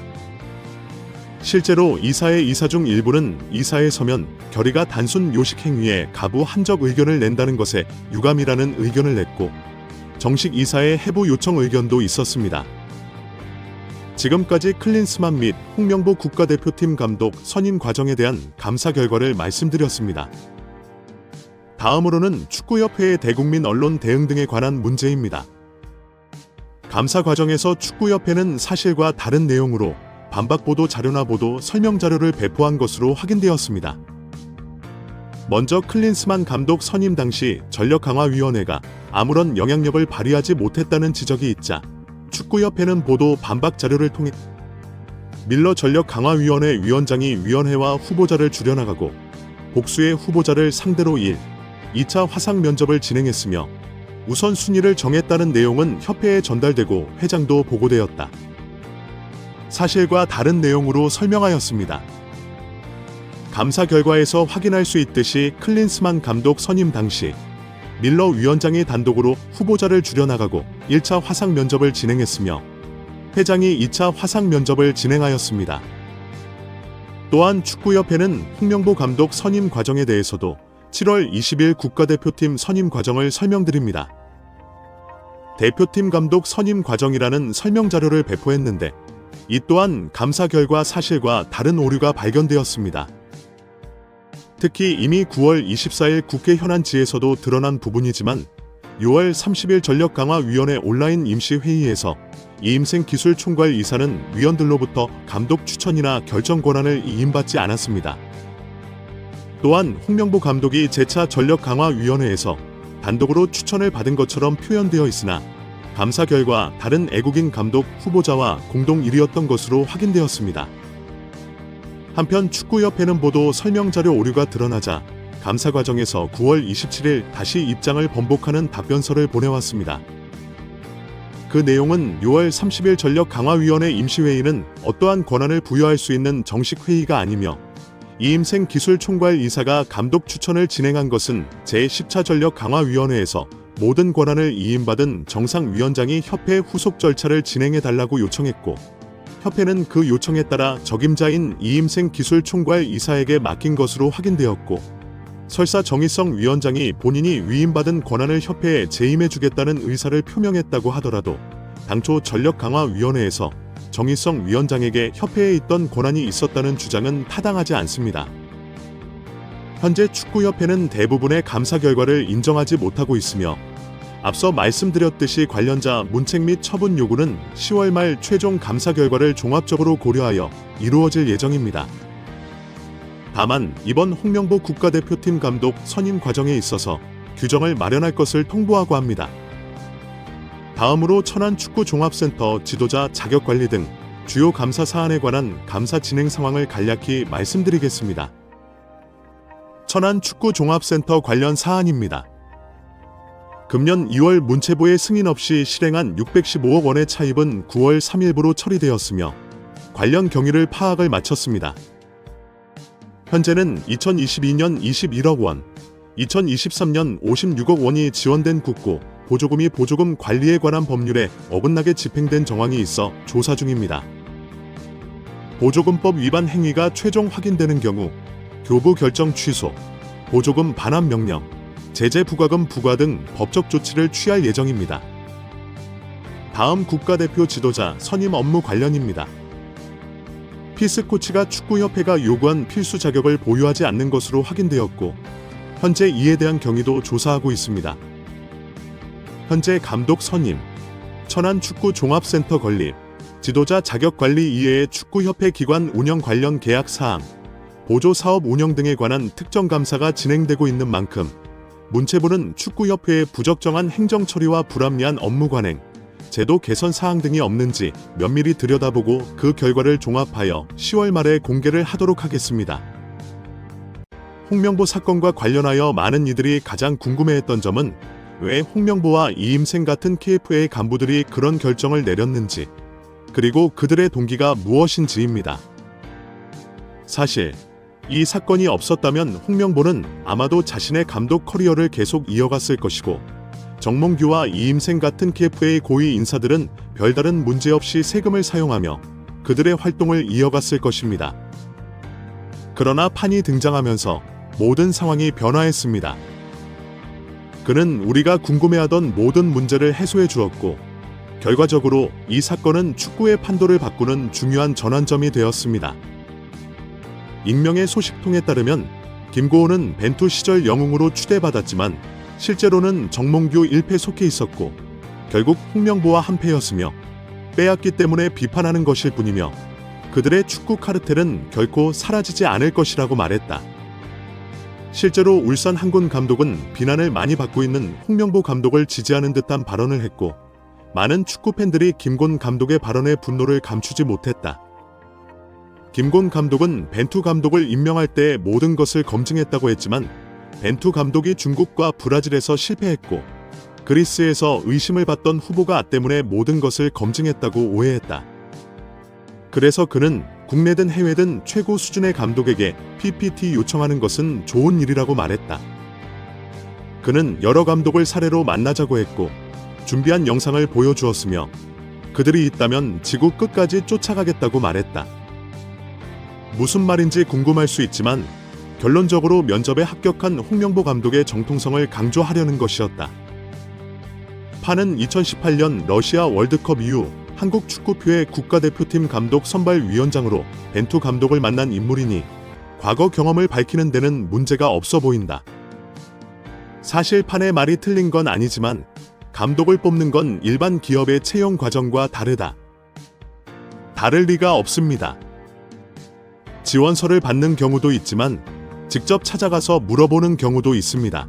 실제로 이사의 이사 중 일부는 이사에 서면 결의가 단순 요식 행위에 가부 한적 의견을 낸다는 것에 유감이라는 의견을 냈고 정식 이사의 해부 요청 의견도 있었습니다. 지금까지 클린스만 및 홍명보 국가대표팀 감독 선임 과정에 대한 감사 결과를 말씀드렸습니다. 다음으로는 축구협회의 대국민 언론 대응 등에 관한 문제입니다. 감사 과정에서 축구협회는 사실과 다른 내용으로 반박 보도 자료나 보도 설명 자료를 배포한 것으로 확인되었습니다. 먼저 클린스만 감독 선임 당시 전력강화위원회가 아무런 영향력을 발휘하지 못했다는 지적이 있자 축구협회는 보도 반박 자료를 통해 밀러 전력강화위원회 위원장이 위원회와 후보자를 줄여나가고 복수의 후보자를 상대로 2차 화상 면접을 진행했으며 우선순위를 정했다는 내용은 협회에 전달되고 회장도 보고되었다. 사실과 다른 내용으로 설명하였습니다. 감사 결과에서 확인할 수 있듯이 클린스만 감독 선임 당시 밀러 위원장이 단독으로 후보자를 줄여나가고 1차 화상 면접을 진행했으며 회장이 2차 화상 면접을 진행하였습니다. 또한 축구협회는 홍명보 감독 선임 과정에 대해서도 7월 20일 국가대표팀 선임 과정을 설명드립니다. 대표팀 감독 선임 과정이라는 설명 자료를 배포했는데 이 또한 감사 결과 사실과 다른 오류가 발견되었습니다. 특히 이미 9월 24일 국회 현안지에서도 드러난 부분이지만 6월 30일 전력강화위원회 온라인 임시회의에서 이임생 기술총괄 이사는 위원들로부터 감독 추천이나 결정 권한을 이임받지 않았습니다. 또한 홍명보 감독이 제4 전력강화위원회에서 단독으로 추천을 받은 것처럼 표현되어 있으나 감사 결과 다른 애국인 감독 후보자와 공동 1위였던 것으로 확인되었습니다. 한편 축구협회는 보도 설명자료 오류가 드러나자 감사 과정에서 9월 27일 다시 입장을 번복하는 답변서를 보내왔습니다. 그 내용은 6월 30일 전력강화위원회 임시회의는 어떠한 권한을 부여할 수 있는 정식 회의가 아니며 이임생 기술총괄 이사가 감독 추천을 진행한 것은 제10차 전력강화위원회에서 모든 권한을 이임받은 정상위원장이 협회 후속 절차를 진행해달라고 요청했고 협회는 그 요청에 따라 적임자인 이임생 기술총괄 이사에게 맡긴 것으로 확인되었고 설사 정의성 위원장이 본인이 위임받은 권한을 협회에 재임해주겠다는 의사를 표명했다고 하더라도 당초 전력강화위원회에서 정의성 위원장에게 협회에 있던 권한이 있었다는 주장은 타당하지 않습니다. 현재 축구협회는 대부분의 감사 결과를 인정하지 못하고 있으며 앞서 말씀드렸듯이 관련자 문책 및 처분 요구는 10월 말 최종 감사 결과를 종합적으로 고려하여 이루어질 예정입니다. 다만 이번 홍명보 국가대표팀 감독 선임 과정에 있어서 규정을 마련할 것을 통보하고 합니다. 다음으로 천안축구종합센터 지도자 자격관리 등 주요 감사 사안에 관한 감사 진행 상황을 간략히 말씀드리겠습니다. 천안축구종합센터 관련 사안입니다. 금년 2월 문체부의 승인 없이 실행한 615억 원의 차입은 9월 3일부로 처리되었으며 관련 경위를 파악을 마쳤습니다. 현재는 2022년 21억 원, 2023년 56억 원이 지원된 국고, 보조금이 보조금 관리에 관한 법률에 어긋나게 집행된 정황이 있어 조사 중입니다. 보조금법 위반 행위가 최종 확인되는 경우 교부 결정 취소, 보조금 반환 명령, 제재 부과금 부과 등 법적 조치를 취할 예정입니다. 다음 국가대표 지도자 선임 업무 관련입니다. 피스코치가 축구협회가 요구한 필수 자격을 보유하지 않는 것으로 확인되었고 현재 이에 대한 경위도 조사하고 있습니다. 현재 감독 선임, 천안축구종합센터 건립, 지도자 자격관리 이외의 축구협회 기관 운영 관련 계약 사항, 보조사업 운영 등에 관한 특정감사가 진행되고 있는 만큼 문체부는 축구협회의 부적정한 행정처리와 불합리한 업무 관행, 제도 개선 사항 등이 없는지 면밀히 들여다보고 그 결과를 종합하여 10월 말에 공개를 하도록 하겠습니다. 홍명보 사건과 관련하여 많은 이들이 가장 궁금해했던 점은 왜 홍명보와 이임생 같은 KFA 간부들이 그런 결정을 내렸는지, 그리고 그들의 동기가 무엇인지입니다. 사실 이 사건이 없었다면 홍명보는 아마도 자신의 감독 커리어를 계속 이어갔을 것이고 정몽규와 이임생 같은 KFA 고위 인사들은 별다른 문제 없이 세금을 사용하며 그들의 활동을 이어갔을 것입니다. 그러나 판이 등장하면서 모든 상황이 변화했습니다. 그는 우리가 궁금해하던 모든 문제를 해소해 주었고 결과적으로 이 사건은 축구의 판도를 바꾸는 중요한 전환점이 되었습니다. 익명의 소식통에 따르면 김고은은 벤투 시절 영웅으로 추대받았지만 실제로는 정몽규 1패 속해 있었고 결국 홍명보와 한패였으며 빼앗기 때문에 비판하는 것일 뿐이며 그들의 축구 카르텔은 결코 사라지지 않을 것이라고 말했다. 실제로 울산 한군 감독은 비난을 많이 받고 있는 홍명보 감독을 지지하는 듯한 발언을 했고 많은 축구 팬들이 김곤 감독의 발언에 분노를 감추지 못했다. 김곤 감독은 벤투 감독을 임명할 때 모든 것을 검증했다고 했지만 벤투 감독이 중국과 브라질에서 실패했고 그리스에서 의심을 받던 후보가 때문에 모든 것을 검증했다고 오해했다. 그래서 그는 국내든 해외든 최고 수준의 감독에게 PPT 요청하는 것은 좋은 일이라고 말했다. 그는 여러 감독을 사례로 만나자고 했고 준비한 영상을 보여주었으며 그들이 있다면 지구 끝까지 쫓아가겠다고 말했다. 무슨 말인지 궁금할 수 있지만 결론적으로 면접에 합격한 홍명보 감독의 정통성을 강조하려는 것이었다. 판은 2018년 러시아 월드컵 이후 한국 축구표의 국가대표팀 감독 선발위원장으로 벤투 감독을 만난 인물이니 과거 경험을 밝히는 데는 문제가 없어 보인다. 사실 판의 말이 틀린 건 아니지만 감독을 뽑는 건 일반 기업의 채용 과정과 다르다. 다를 리가 없습니다. 지원서를 받는 경우도 있지만 직접 찾아가서 물어보는 경우도 있습니다.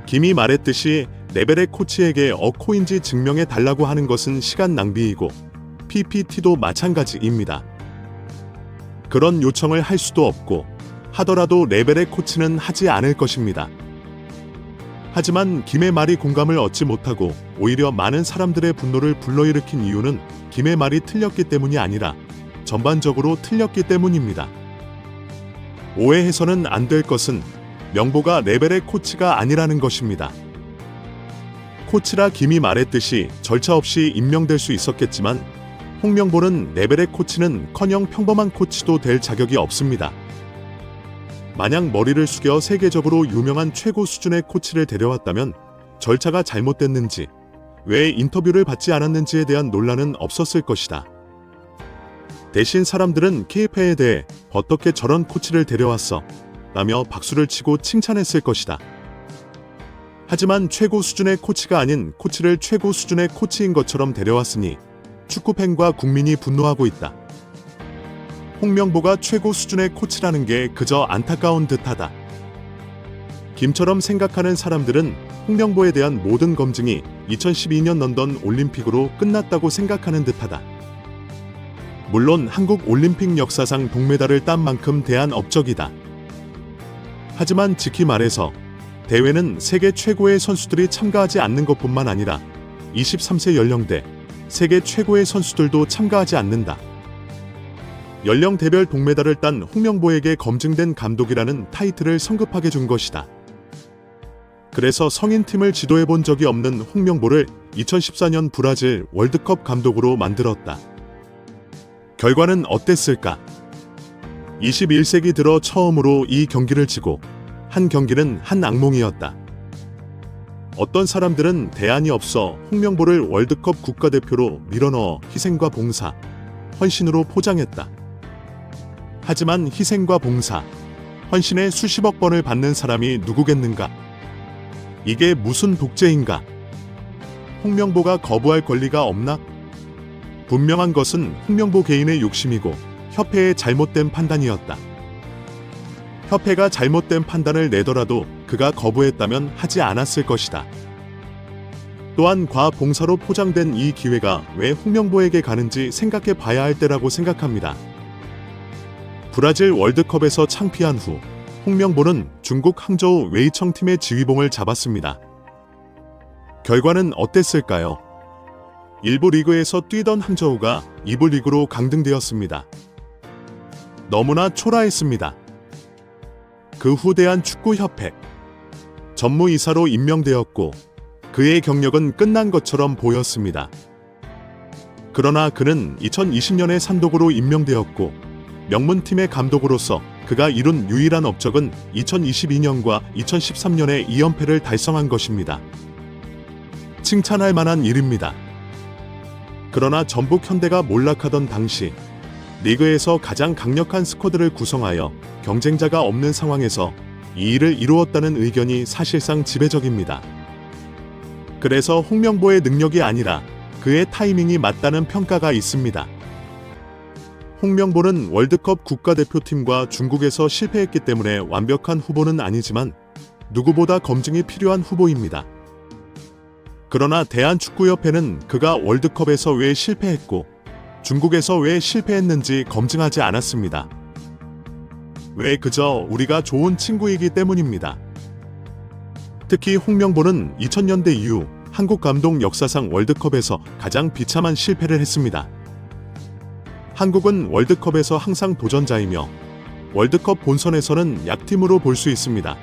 김이 말했듯이 레벨의 코치에게 어코인지 증명해 달라고 하는 것은 시간 낭비이고 PPT도 마찬가지입니다. 그런 요청을 할 수도 없고 하더라도 레벨의 코치는 하지 않을 것입니다. 하지만 김의 말이 공감을 얻지 못하고 오히려 많은 사람들의 분노를 불러일으킨 이유는 김의 말이 틀렸기 때문이 아니라 전반적으로 틀렸기 때문입니다. 오해해서는 안 될 것은 명보가 레벨의 코치가 아니라는 것입니다. 코치라 김이 말했듯이 절차 없이 임명될 수 있었겠지만 홍명보는 레벨의 코치는커녕 평범한 코치도 될 자격이 없습니다. 만약 머리를 숙여 세계적으로 유명한 최고 수준의 코치를 데려왔다면 절차가 잘못됐는지, 왜 인터뷰를 받지 않았는지에 대한 논란은 없었을 것이다. 대신 사람들은 KFA에 대해 어떻게 저런 코치를 데려왔어? 라며 박수를 치고 칭찬했을 것이다. 하지만 최고 수준의 코치가 아닌 코치를 최고 수준의 코치인 것처럼 데려왔으니 축구팬과 국민이 분노하고 있다. 홍명보가 최고 수준의 코치라는 게 그저 안타까운 듯하다. 김처럼 생각하는 사람들은 홍명보에 대한 모든 검증이 2012년 런던 올림픽으로 끝났다고 생각하는 듯하다. 물론 한국 올림픽 역사상 동메달을 딴 만큼 대한 업적이다. 하지만 직히 말해서 대회는 세계 최고의 선수들이 참가하지 않는 것뿐만 아니라 23세 연령대 세계 최고의 선수들도 참가하지 않는다. 연령대별 동메달을 딴 홍명보에게 검증된 감독이라는 타이틀을 성급하게 준 것이다. 그래서 성인팀을 지도해본 적이 없는 홍명보를 2014년 브라질 월드컵 감독으로 만들었다. 결과는 어땠을까? 21세기 들어 처음으로 이 경기를 치고 한 경기는 한 악몽이었다. 어떤 사람들은 대안이 없어 홍명보를 월드컵 국가대표로 밀어넣어 희생과 봉사, 헌신으로 포장했다. 하지만 희생과 봉사, 헌신에 수십억 번을 받는 사람이 누구겠는가? 이게 무슨 독재인가? 홍명보가 거부할 권리가 없나? 분명한 것은 홍명보 개인의 욕심이고 협회의 잘못된 판단이었다. 협회가 잘못된 판단을 내더라도 그가 거부했다면 하지 않았을 것이다. 또한 과봉사로 포장된 이 기회가 왜 홍명보에게 가는지 생각해 봐야 할 때라고 생각합니다. 브라질 월드컵에서 창피한 후 홍명보는 중국 항저우 웨이청 팀의 지휘봉을 잡았습니다. 결과는 어땠을까요? 1부 리그에서 뛰던 항저우가 2부 리그로 강등되었습니다. 너무나 초라했습니다. 그 후 대한축구협회 전무이사로 임명되었고 그의 경력은 끝난 것처럼 보였습니다. 그러나 그는 2020년에 산독으로 임명되었고 명문팀의 감독으로서 그가 이룬 유일한 업적은 2022년과 2013년에 2연패를 달성한 것입니다. 칭찬할 만한 일입니다. 그러나 전북 현대가 몰락하던 당시 리그에서 가장 강력한 스쿼드를 구성하여 경쟁자가 없는 상황에서 이 일을 이루었다는 의견이 사실상 지배적입니다. 그래서 홍명보의 능력이 아니라 그의 타이밍이 맞다는 평가가 있습니다. 홍명보는 월드컵 국가대표팀과 중국에서 실패했기 때문에 완벽한 후보는 아니지만 누구보다 검증이 필요한 후보입니다. 그러나 대한축구협회는 그가 월드컵에서 왜 실패했고 중국에서 왜 실패했는지 검증하지 않았습니다. 왜 그저 우리가 좋은 친구이기 때문입니다. 특히 홍명보는 2000년대 이후 한국 감독 역사상 월드컵에서 가장 비참한 실패를 했습니다. 한국은 월드컵에서 항상 도전자이며 월드컵 본선에서는 약팀으로 볼 수 있습니다.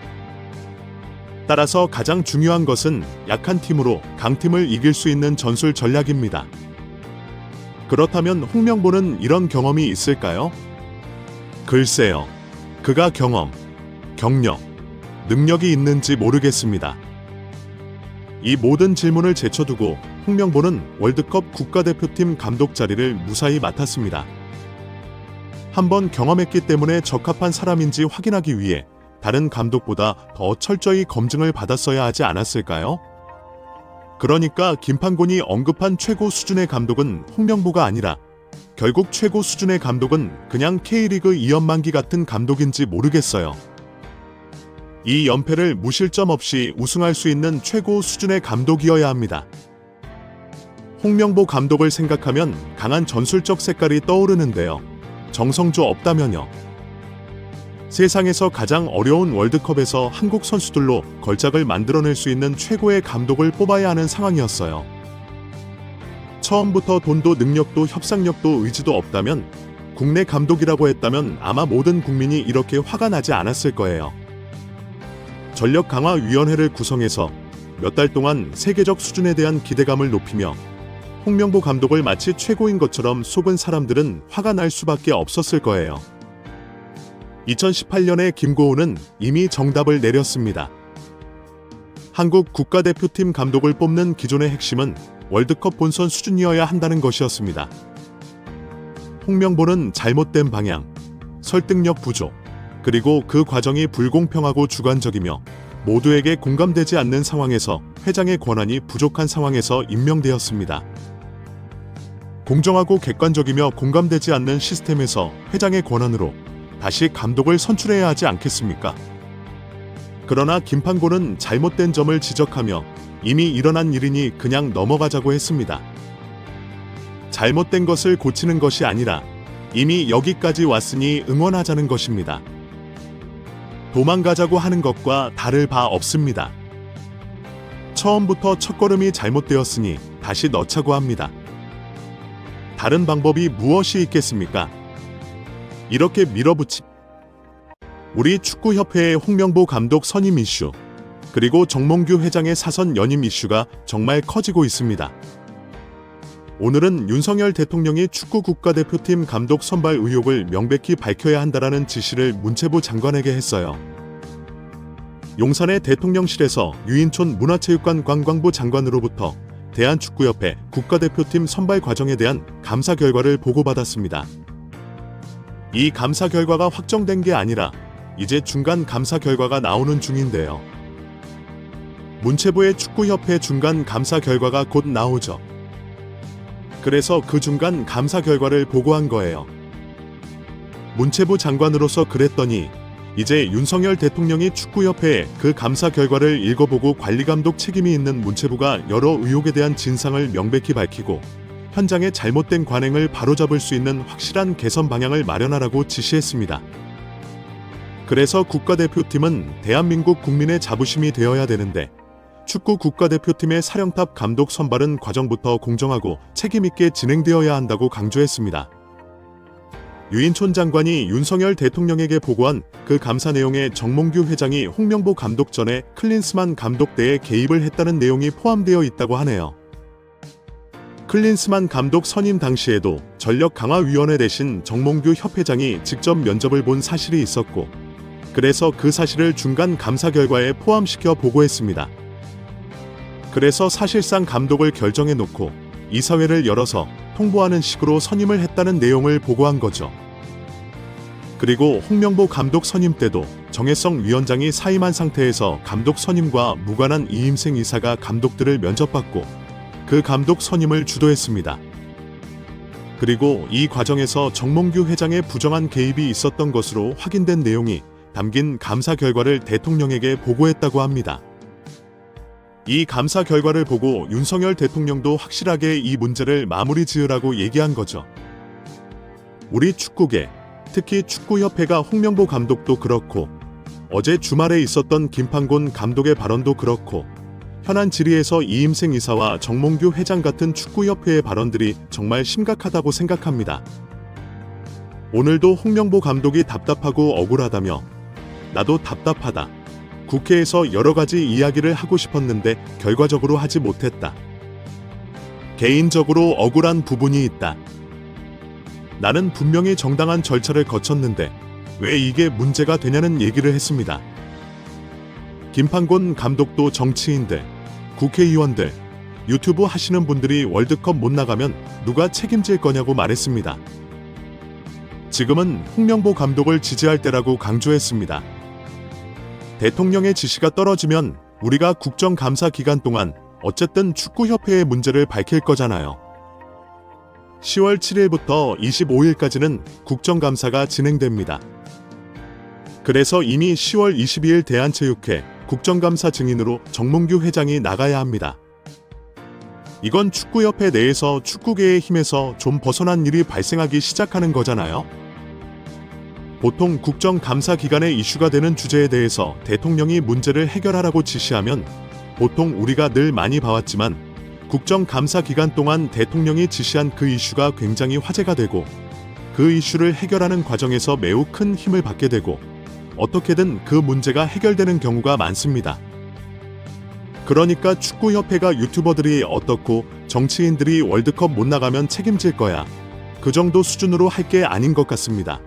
따라서 가장 중요한 것은 약한 팀으로 강팀을 이길 수 있는 전술 전략입니다. 그렇다면 홍명보는 이런 경험이 있을까요? 글쎄요. 그가 경험, 경력, 능력이 있는지 모르겠습니다. 이 모든 질문을 제쳐두고 홍명보는 월드컵 국가대표팀 감독 자리를 무사히 맡았습니다. 한번 경험했기 때문에 적합한 사람인지 확인하기 위해 다른 감독보다 더 철저히 검증을 받았어야 하지 않았을까요? 그러니까 김판곤이 언급한 최고 수준의 감독은 홍명보가 아니라 결국 최고 수준의 감독은 그냥 K리그 이연만기 같은 감독인지 모르겠어요. 이 연패를 무실점 없이 우승할 수 있는 최고 수준의 감독이어야 합니다. 홍명보 감독을 생각하면 강한 전술적 색깔이 떠오르는데요. 정성조 없다면요. 세상에서 가장 어려운 월드컵에서 한국 선수들로 걸작을 만들어낼 수 있는 최고의 감독을 뽑아야 하는 상황이었어요. 처음부터 돈도 능력도 협상력도 의지도 없다면 국내 감독이라고 했다면 아마 모든 국민이 이렇게 화가 나지 않았을 거예요. 전력강화위원회를 구성해서 몇 달 동안 세계적 수준에 대한 기대감을 높이며 홍명보 감독을 마치 최고인 것처럼 속은 사람들은 화가 날 수밖에 없었을 거예요. 2018년에 김고은은 이미 정답을 내렸습니다. 한국 국가대표팀 감독을 뽑는 기존의 핵심은 월드컵 본선 수준이어야 한다는 것이었습니다. 홍명보는 잘못된 방향, 설득력 부족, 그리고 그 과정이 불공평하고 주관적이며 모두에게 공감되지 않는 상황에서 회장의 권한이 부족한 상황에서 임명되었습니다. 공정하고 객관적이며 공감되지 않는 시스템에서 회장의 권한으로 다시 감독을 선출해야 하지 않겠습니까? 그러나 김판곤은 잘못된 점을 지적하며 이미 일어난 일이니 그냥 넘어가자고 했습니다. 잘못된 것을 고치는 것이 아니라 이미 여기까지 왔으니 응원하자는 것입니다. 도망가자고 하는 것과 다를 바 없습니다. 처음부터 첫걸음이 잘못되었으니 다시 넣자고 합니다. 다른 방법이 무엇이 있겠습니까? 이렇게 밀어붙이 우리 축구협회의 홍명보 감독 선임 이슈, 그리고 정몽규 회장의 사선 연임 이슈가 정말 커지고 있습니다. 오늘은 윤석열 대통령이 축구 국가대표팀 감독 선발 의혹을 명백히 밝혀야 한다라는 지시를 문체부 장관에게 했어요. 용산의 대통령실에서 유인촌 문화체육관 관광부 장관으로부터 대한축구협회 국가대표팀 선발 과정에 대한 감사 결과를 보고받았습니다. 이 감사 결과가 확정된 게 아니라 이제 중간 감사 결과가 나오는 중인데요. 문체부의 축구협회 중간 감사 결과가 곧 나오죠. 그래서 그 중간 감사 결과를 보고한 거예요. 문체부 장관으로서 그랬더니 이제 윤석열 대통령이 축구협회에 그 감사 결과를 읽어보고 관리감독 책임이 있는 문체부가 여러 의혹에 대한 진상을 명백히 밝히고 현장의 잘못된 관행을 바로잡을 수 있는 확실한 개선 방향을 마련하라고 지시했습니다. 그래서 국가대표팀은 대한민국 국민의 자부심이 되어야 되는데 축구 국가대표팀의 사령탑 감독 선발은 과정부터 공정하고 책임있게 진행되어야 한다고 강조했습니다. 유인촌 장관이 윤석열 대통령에게 보고한 그 감사 내용에 정몽규 회장이 홍명보 감독 전에 클린스만 감독 대에 개입을 했다는 내용이 포함되어 있다고 하네요. 클린스만 감독 선임 당시에도 전력강화위원회 대신 정몽규 협회장이 직접 면접을 본 사실이 있었고, 그래서 그 사실을 중간 감사 결과에 포함시켜 보고했습니다. 그래서 사실상 감독을 결정해 놓고 이사회를 열어서 통보하는 식으로 선임을 했다는 내용을 보고한 거죠. 그리고 홍명보 감독 선임 때도 정혜성 위원장이 사임한 상태에서 감독 선임과 무관한 이임생 이사가 감독들을 면접받고 그 감독 선임을 주도했습니다. 그리고 이 과정에서 정몽규 회장의 부정한 개입이 있었던 것으로 확인된 내용이 담긴 감사 결과를 대통령에게 보고했다고 합니다. 이 감사 결과를 보고 윤석열 대통령도 확실하게 이 문제를 마무리 지으라고 얘기한 거죠. 우리 축구계, 특히 축구협회가 홍명보 감독도 그렇고 어제 주말에 있었던 김판곤 감독의 발언도 그렇고 현안 질의에서 이임생 이사와 정몽규 회장 같은 축구협회의 발언들이 정말 심각하다고 생각합니다. 오늘도 홍명보 감독이 답답하고 억울하다며 나도 답답하다. 국회에서 여러 가지 이야기를 하고 싶었는데 결과적으로 하지 못했다. 개인적으로 억울한 부분이 있다. 나는 분명히 정당한 절차를 거쳤는데 왜 이게 문제가 되냐는 얘기를 했습니다. 김판곤 감독도 정치인들, 국회의원들, 유튜브 하시는 분들이 월드컵 못 나가면 누가 책임질 거냐고 말했습니다. 지금은 홍명보 감독을 지지할 때라고 강조했습니다. 대통령의 지시가 떨어지면 우리가 국정감사 기간 동안 어쨌든 축구협회의 문제를 밝힐 거잖아요. 10월 7일부터 25일까지는 국정감사가 진행됩니다. 그래서 이미 10월 22일 대한체육회 국정감사 증인으로 정몽규 회장이 나가야 합니다. 이건 축구협회 내에서 축구계의 힘에서 좀 벗어난 일이 발생하기 시작하는 거잖아요. 보통 국정감사 기간에 이슈가 되는 주제에 대해서 대통령이 문제를 해결하라고 지시하면 보통 우리가 늘 많이 봐왔지만 국정감사 기간 동안 대통령이 지시한 그 이슈가 굉장히 화제가 되고 그 이슈를 해결하는 과정에서 매우 큰 힘을 받게 되고 어떻게든 그 문제가 해결되는 경우가 많습니다. 그러니까 축구협회가 유튜버들이 어떻고 정치인들이 월드컵 못 나가면 책임질 거야. 그 정도 수준으로 할 게 아닌 것 같습니다.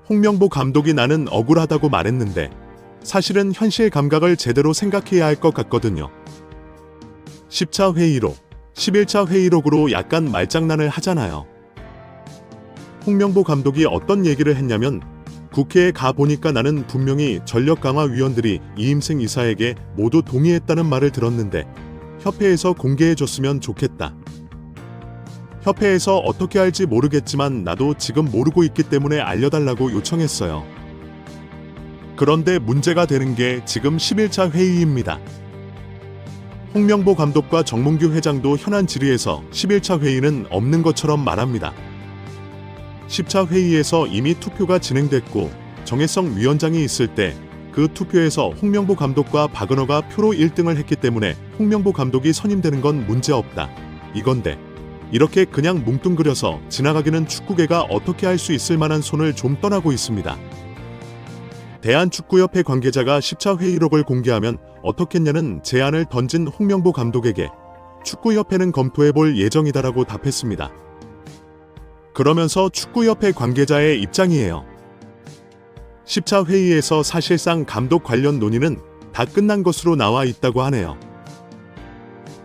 홍명보 감독이 나는 억울하다고 말했는데 사실은 현실 감각을 제대로 생각해야 할 것 같거든요. 10차 회의록, 11차 회의록으로 약간 말장난을 하잖아요. 홍명보 감독이 어떤 얘기를 했냐면 국회에 가보니까 나는 분명히 전력강화위원들이 이임생 이사에게 모두 동의했다는 말을 들었는데 협회에서 공개해줬으면 좋겠다. 협회에서 어떻게 할지 모르겠지만 나도 지금 모르고 있기 때문에 알려달라고 요청했어요. 그런데 문제가 되는 게 지금 11차 회의입니다. 홍명보 감독과 정몽규 회장도 현안 질의에서 11차 회의는 없는 것처럼 말합니다. 10차 회의에서 이미 투표가 진행됐고 정혜성 위원장이 있을 때 그 투표에서 홍명보 감독과 박은호가 표로 1등을 했기 때문에 홍명보 감독이 선임되는 건 문제없다. 이건데 이렇게 그냥 뭉뚱그려서 지나가기는 축구계가 어떻게 할 수 있을 만한 손을 좀 떠나고 있습니다. 대한축구협회 관계자가 10차 회의록을 공개하면 어떻겠냐는 제안을 던진 홍명보 감독에게 축구협회는 검토해볼 예정이다라고 답했습니다. 그러면서 축구협회 관계자의 입장이에요. 10차 회의에서 사실상 감독 관련 논의는 다 끝난 것으로 나와 있다고 하네요.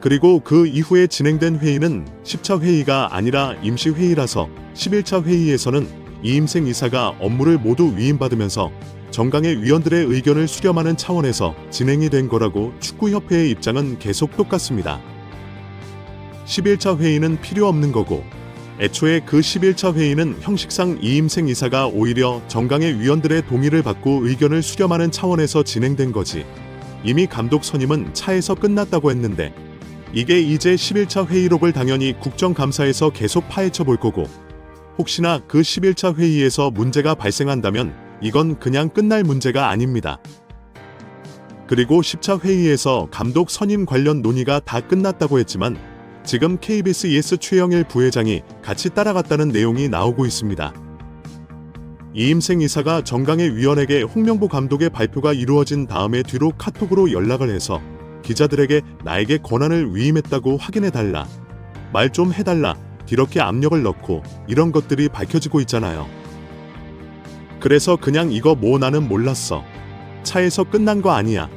그리고 그 이후에 진행된 회의는 10차 회의가 아니라 임시회의라서 11차 회의에서는 이임생 이사가 업무를 모두 위임받으면서 정강의 위원들의 의견을 수렴하는 차원에서 진행이 된 거라고 축구협회의 입장은 계속 똑같습니다. 11차 회의는 필요 없는 거고 애초에 그 11차 회의는 형식상 이임생 이사가 오히려 정강의 위원들의 동의를 받고 의견을 수렴하는 차원에서 진행된 거지. 이미 감독 선임은 차에서 끝났다고 했는데 이게 이제 11차 회의록을 당연히 국정감사에서 계속 파헤쳐 볼 거고 혹시나 그 11차 회의에서 문제가 발생한다면 이건 그냥 끝날 문제가 아닙니다. 그리고 10차 회의에서 감독 선임 관련 논의가 다 끝났다고 했지만 지금 KBS ES 최영일 부회장이 같이 따라갔다는 내용이 나오고 있습니다. 이임생 이사가 정강의 위원에게 홍명보 감독의 발표가 이루어진 다음에 뒤로 카톡으로 연락을 해서 기자들에게 나에게 권한을 위임했다고 확인해달라, 말 좀 해달라, 이렇게 압력을 넣고 이런 것들이 밝혀지고 있잖아요. 그래서 그냥 이거 뭐 나는 몰랐어, 차에서 끝난 거 아니야,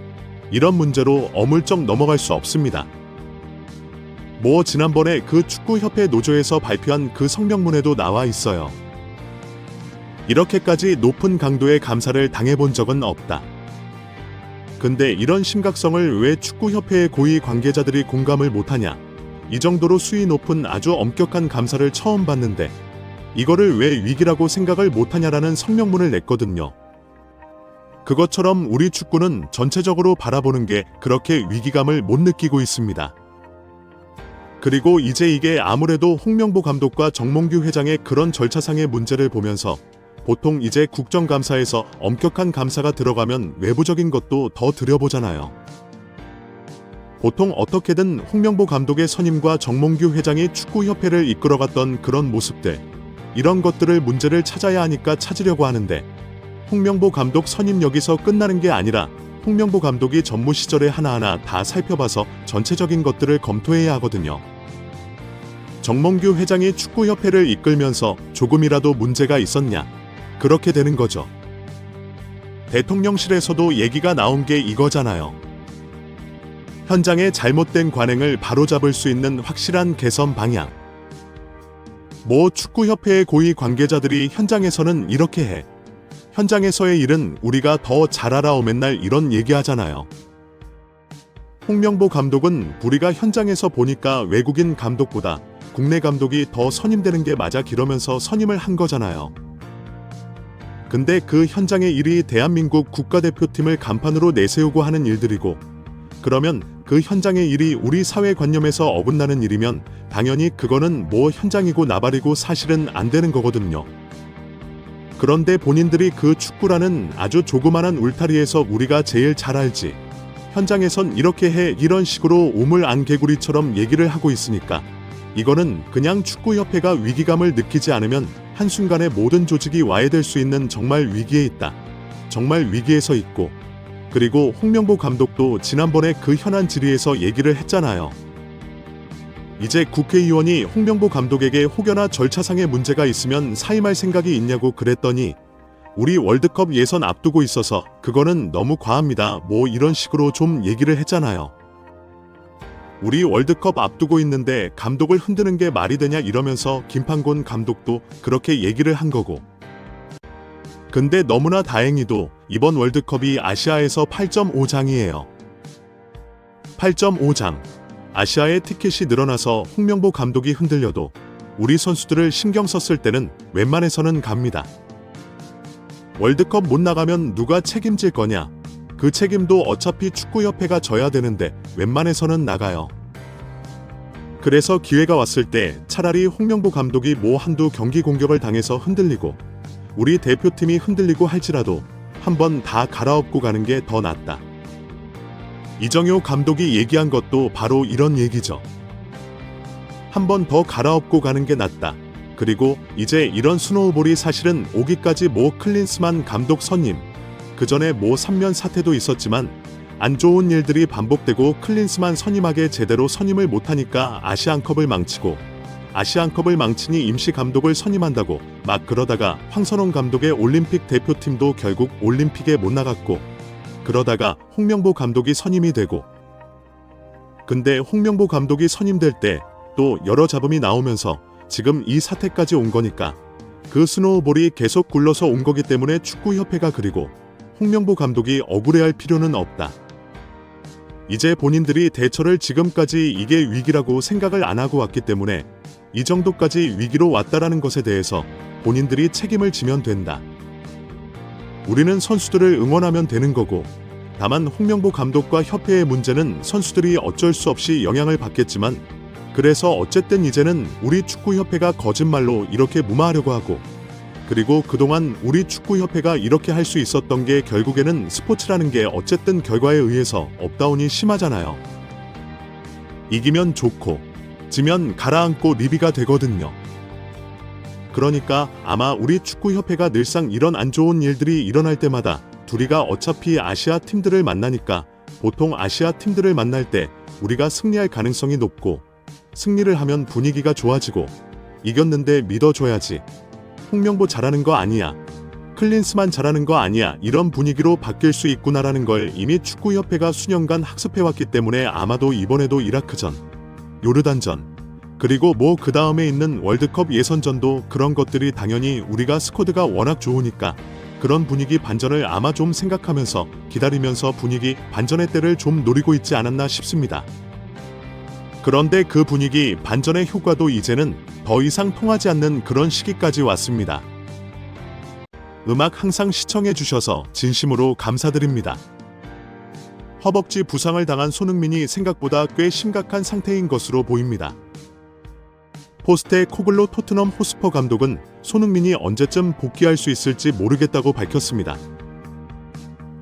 이런 문제로 어물쩍 넘어갈 수 없습니다. 뭐 지난번에 그 축구협회 노조에서 발표한 그 성명문에도 나와 있어요. 이렇게까지 높은 강도의 감사를 당해본 적은 없다. 근데 이런 심각성을 왜 축구협회의 고위 관계자들이 공감을 못하냐. 이 정도로 수위 높은 아주 엄격한 감사를 처음 봤는데 이거를 왜 위기라고 생각을 못하냐라는 성명문을 냈거든요. 그것처럼 우리 축구는 전체적으로 바라보는 게 그렇게 위기감을 못 느끼고 있습니다. 그리고 이제 이게 아무래도 홍명보 감독과 정몽규 회장의 그런 절차상의 문제를 보면서 보통 이제 국정감사에서 엄격한 감사가 들어가면 외부적인 것도 더 들여보잖아요. 보통 어떻게든 홍명보 감독의 선임과 정몽규 회장이 축구협회를 이끌어갔던 그런 모습들, 이런 것들을 문제를 찾아야 하니까 찾으려고 하는데 홍명보 감독 선임 여기서 끝나는 게 아니라 홍명보 감독이 전무 시절에 하나하나 다 살펴봐서 전체적인 것들을 검토해야 하거든요. 정몽규 회장이 축구협회를 이끌면서 조금이라도 문제가 있었냐? 그렇게 되는 거죠. 대통령실에서도 얘기가 나온 게 이거잖아요. 현장의 잘못된 관행을 바로잡을 수 있는 확실한 개선 방향. 뭐 축구협회의 고위 관계자들이 현장에서는 이렇게 해. 현장에서의 일은 우리가 더 잘 알아오 맨날 이런 얘기하잖아요. 홍명보 감독은 우리가 현장에서 보니까 외국인 감독보다 국내 감독이 더 선임되는 게 맞아 기러면서 선임을 한 거잖아요. 근데 그 현장의 일이 대한민국 국가대표팀을 간판으로 내세우고 하는 일들이고 그러면 그 현장의 일이 우리 사회관념에서 어긋나는 일이면 당연히 그거는 뭐 현장이고 나발이고 사실은 안 되는 거거든요. 그런데 본인들이 그 축구라는 아주 조그만한 울타리에서 우리가 제일 잘 알지. 현장에선 이렇게 해 이런 식으로 오물안개구리처럼 얘기를 하고 있으니까 이거는 그냥 축구협회가 위기감을 느끼지 않으면 한순간에 모든 조직이 와해될 수 있는 정말 위기에 있다. 정말 위기에서 있고 그리고 홍명보 감독도 지난번에 그 현안 질의에서 얘기를 했잖아요. 이제 국회의원이 홍명보 감독에게 혹여나 절차상의 문제가 있으면 사임할 생각이 있냐고 그랬더니 우리 월드컵 예선 앞두고 있어서 그거는 너무 과합니다. 뭐 이런 식으로 좀 얘기를 했잖아요. 우리 월드컵 앞두고 있는데 감독을 흔드는 게 말이 되냐 이러면서 김판곤 감독도 그렇게 얘기를 한 거고. 근데 너무나 다행히도 이번 월드컵이 아시아에서 8.5장이에요. 8.5장. 아시아의 티켓이 늘어나서 홍명보 감독이 흔들려도 우리 선수들을 신경 썼을 때는 웬만해서는 갑니다. 월드컵 못 나가면 누가 책임질 거냐? 그 책임도 어차피 축구협회가 져야 되는데 웬만해서는 나가요. 그래서 기회가 왔을 때 차라리 홍명보 감독이 뭐 한두 경기 공격을 당해서 흔들리고 우리 대표팀이 흔들리고 할지라도 한번 다 갈아엎고 가는 게 더 낫다. 이정효 감독이 얘기한 것도 바로 이런 얘기죠. 한번 더 갈아엎고 가는 게 낫다. 그리고 이제 이런 스노우볼이 사실은 오기까지 모 클린스만 감독 선임, 그 전에 모 3년 사태도 있었지만 안 좋은 일들이 반복되고 클린스만 선임하게 제대로 선임을 못하니까 아시안컵을 망치고, 아시안컵을 망치니 임시 감독을 선임한다고 막 그러다가 황선홍 감독의 올림픽 대표팀도 결국 올림픽에 못 나갔고, 그러다가 홍명보 감독이 선임이 되고, 근데 홍명보 감독이 선임될 때 또 여러 잡음이 나오면서 지금 이 사태까지 온 거니까 그 스노우볼이 계속 굴러서 온 거기 때문에 축구협회가 그리고 홍명보 감독이 억울해할 필요는 없다. 이제 본인들이 대처를 지금까지 이게 위기라고 생각을 안 하고 왔기 때문에 이 정도까지 위기로 왔다라는 것에 대해서 본인들이 책임을 지면 된다. 우리는 선수들을 응원하면 되는 거고, 다만 홍명보 감독과 협회의 문제는 선수들이 어쩔 수 없이 영향을 받겠지만, 그래서 어쨌든 이제는 우리 축구협회가 거짓말로 이렇게 무마하려고 하고, 그리고 그동안 우리 축구협회가 이렇게 할 수 있었던 게 결국에는 스포츠라는 게 어쨌든 결과에 의해서 업다운이 심하잖아요. 이기면 좋고 지면 가라앉고 리비가 되거든요. 그러니까 아마 우리 축구협회가 늘상 이런 안 좋은 일들이 일어날 때마다 둘이가 어차피 아시아 팀들을 만나니까 보통 아시아 팀들을 만날 때 우리가 승리할 가능성이 높고, 승리를 하면 분위기가 좋아지고, 이겼는데 믿어줘야지, 홍명보 잘하는 거 아니야, 클린스만 잘하는 거 아니야, 이런 분위기로 바뀔 수 있구나라는 걸 이미 축구협회가 수년간 학습해왔기 때문에 아마도 이번에도 이라크전, 요르단전, 그리고 뭐 그 다음에 있는 월드컵 예선전도 그런 것들이 당연히 우리가 스쿼드가 워낙 좋으니까 그런 분위기 반전을 아마 좀 생각하면서 기다리면서 분위기 반전의 때를 좀 노리고 있지 않았나 싶습니다. 그런데 그 분위기 반전의 효과도 이제는 더 이상 통하지 않는 그런 시기까지 왔습니다. 음악 항상 시청해 주셔서 진심으로 감사드립니다. 허벅지 부상을 당한 손흥민이 생각보다 꽤 심각한 상태인 것으로 보입니다. 포스테코글로 토트넘 호스퍼 감독은 손흥민이 언제쯤 복귀할 수 있을지 모르겠다고 밝혔습니다.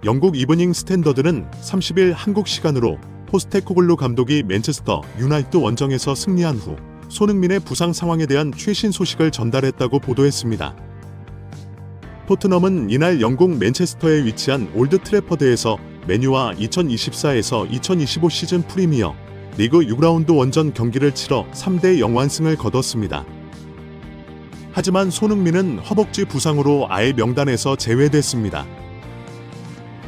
영국 이브닝 스탠더드는 30일 한국 시간으로 포스테코글로 감독이 맨체스터 유나이티드 원정에서 승리한 후 손흥민의 부상 상황에 대한 최신 소식을 전달했다고 보도했습니다. 토트넘은 이날 영국 맨체스터에 위치한 올드 트래퍼드에서 맨유와 2024에서 2025 시즌 프리미어 리그 6라운드 원정 경기를 치러 3대0 완승을 거뒀습니다. 하지만 손흥민은 허벅지 부상으로 아예 명단에서 제외됐습니다.